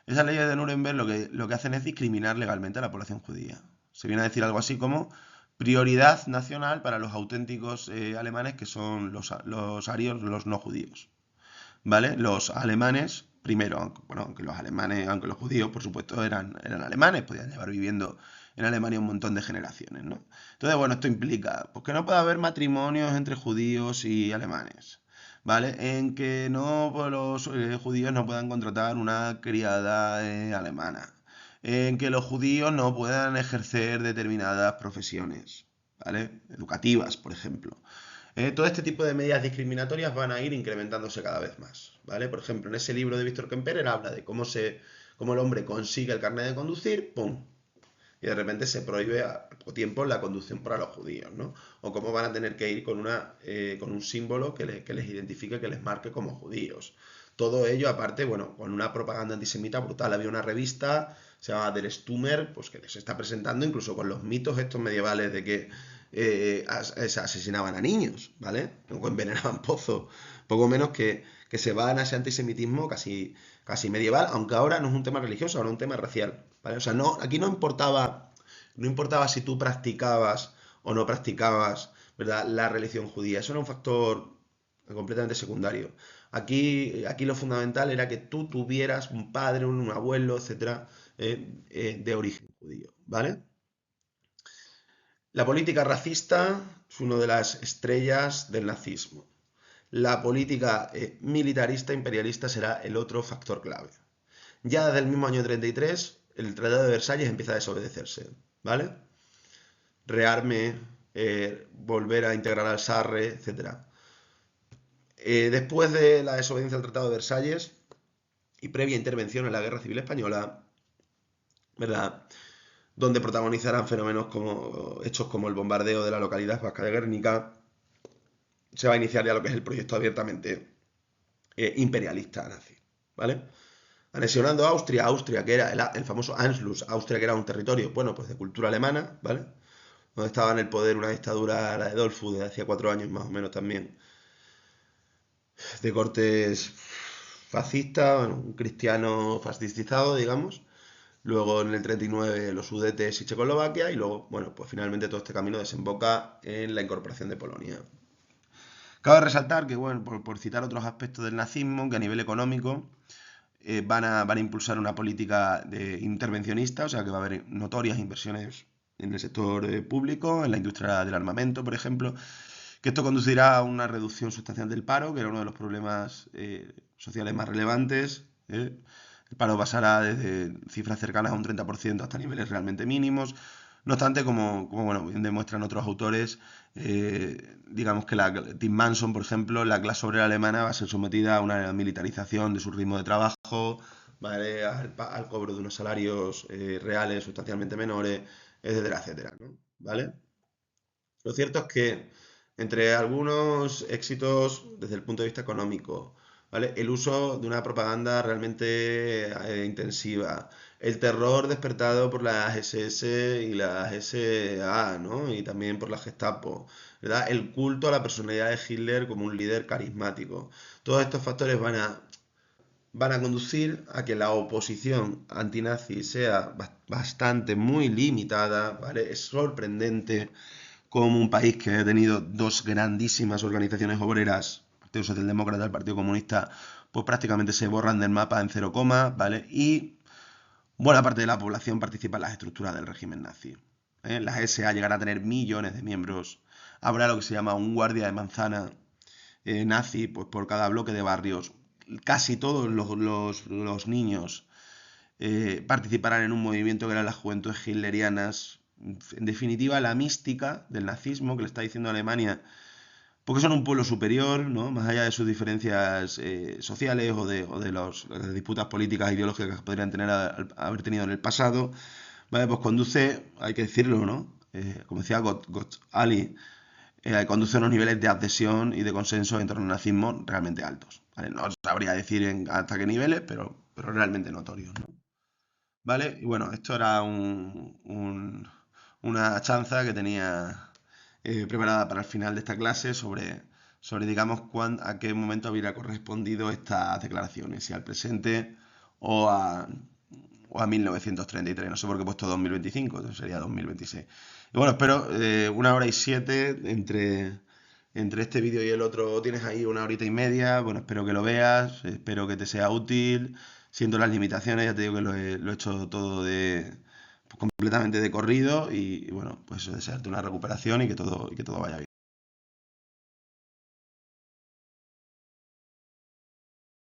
Esas leyes de Nuremberg lo que hacen es discriminar legalmente a la población judía. Se viene a decir algo así como prioridad nacional para los auténticos alemanes que son los arios, los no judíos. ¿Vale? Los alemanes, primero, aunque los alemanes, aunque los judíos, por supuesto, eran alemanes, podían llevar viviendo en Alemania un montón de generaciones, ¿no? Entonces, bueno, esto implica pues, que no puede haber matrimonios entre judíos y alemanes, ¿vale? En que no pues, los judíos no puedan contratar una criada alemana, en que los judíos no puedan ejercer determinadas profesiones, ¿vale? Educativas, por ejemplo. Todo este tipo de medidas discriminatorias van a ir incrementándose cada vez más, ¿vale? Por ejemplo, en ese libro de Víctor Kemperer habla de cómo el hombre consigue el carnet de conducir, ¡pum! Y de repente se prohíbe a poco tiempo la conducción para los judíos, ¿no? O cómo van a tener que ir con un símbolo que les identifique, que les marque como judíos. todo ello, aparte, bueno, con una propaganda antisemita brutal. Había una revista, se llama Der Stummer, pues que se está presentando incluso con los mitos estos medievales de que asesinaban a niños, ¿vale? O envenenaban pozos, poco menos que se van a ese antisemitismo casi medieval, aunque ahora no es un tema religioso, ahora es un tema racial, ¿vale? O sea, no, aquí no importaba si tú practicabas o no practicabas, ¿verdad?, la religión judía. Eso era un factor completamente secundario. Aquí lo fundamental era que tú tuvieras un padre, un abuelo, etcétera, de origen judío, ¿vale? La política racista es una de las estrellas del nazismo. La política militarista imperialista será el otro factor clave. Ya desde el mismo año 33, el Tratado de Versalles empieza a desobedecerse, ¿vale? Rearme, volver a integrar al Sarre, etcétera. Después de la desobediencia al Tratado de Versalles y previa intervención en la Guerra Civil Española, ¿verdad?, donde protagonizarán fenómenos hechos como el bombardeo de la localidad vasca de Guernica, se va a iniciar ya lo que es el proyecto abiertamente imperialista nazi, ¿vale? Anexionando Austria, que era el famoso Anschluss, Austria que era un territorio, bueno, pues de cultura alemana, ¿vale?, donde estaba en el poder una dictadura, la de Dollfuss, de hacía 4 años más o menos también, de cortes fascista, bueno, un cristiano fascistizado, digamos. Luego en el 39 los Sudetes y Checoslovaquia, y luego, bueno, pues finalmente todo este camino desemboca en la incorporación de Polonia. Cabe resaltar que, bueno, por citar otros aspectos del nazismo, que a nivel económico van a impulsar una política intervencionista, o sea que va a haber notorias inversiones en el sector público, en la industria del armamento, por ejemplo, que esto conducirá a una reducción sustancial del paro, que era uno de los problemas sociales más relevantes. El paro pasará desde cifras cercanas a un 30% hasta niveles realmente mínimos. No obstante, como bueno, bien demuestran otros autores, digamos que Tim Manson, por ejemplo, la clase obrera alemana va a ser sometida a una militarización de su ritmo de trabajo, ¿vale?, al cobro de unos salarios reales sustancialmente menores, etcétera, etcétera, ¿no? ¿Vale? Lo cierto es que entre algunos éxitos desde el punto de vista económico, ¿vale?, el uso de una propaganda realmente intensiva, el terror despertado por las SS y las SA, ¿no?, y también por la Gestapo, ¿verdad?, el culto a la personalidad de Hitler como un líder carismático. Todos estos factores van a conducir a que la oposición antinazi sea bastante, muy limitada, ¿vale? Es sorprendente como un país que ha tenido dos grandísimas organizaciones obreras, el Partido Socialdemócrata y el Partido Comunista, pues prácticamente se borran del mapa en 0, ¿vale? Y buena parte de la población participa en las estructuras del régimen nazi. Las SA llegarán a tener millones de miembros. Habrá lo que se llama un guardia de manzana nazi, pues por cada bloque de barrios. Casi todos los niños participarán en un movimiento que eran las juventudes hitlerianas. En definitiva, la mística del nazismo que le está diciendo a Alemania, porque son un pueblo superior, ¿no?, más allá de sus diferencias sociales o de las disputas políticas e ideológicas que podrían haber tenido en el pasado, ¿vale?, pues conduce, hay que decirlo, ¿no?, como decía Gott Ali, conduce a unos niveles de adhesión y de consenso en torno al nazismo realmente altos, ¿vale? No sabría decir hasta qué niveles, pero realmente notorios, ¿no? ¿Vale? Y bueno, esto era una chanza que tenía preparada para el final de esta clase sobre digamos, a qué momento habría correspondido estas declaraciones, si al presente o a 1933. No sé por qué he puesto 2025, entonces sería 2026. Y bueno, espero 1 hora y 7 entre este vídeo y el otro. Tienes ahí 1 horita y media. Bueno, espero que lo veas, espero que te sea útil. Siento las limitaciones, ya te digo que lo he hecho todo completamente de corrido y bueno, pues desearte una recuperación y que todo vaya bien.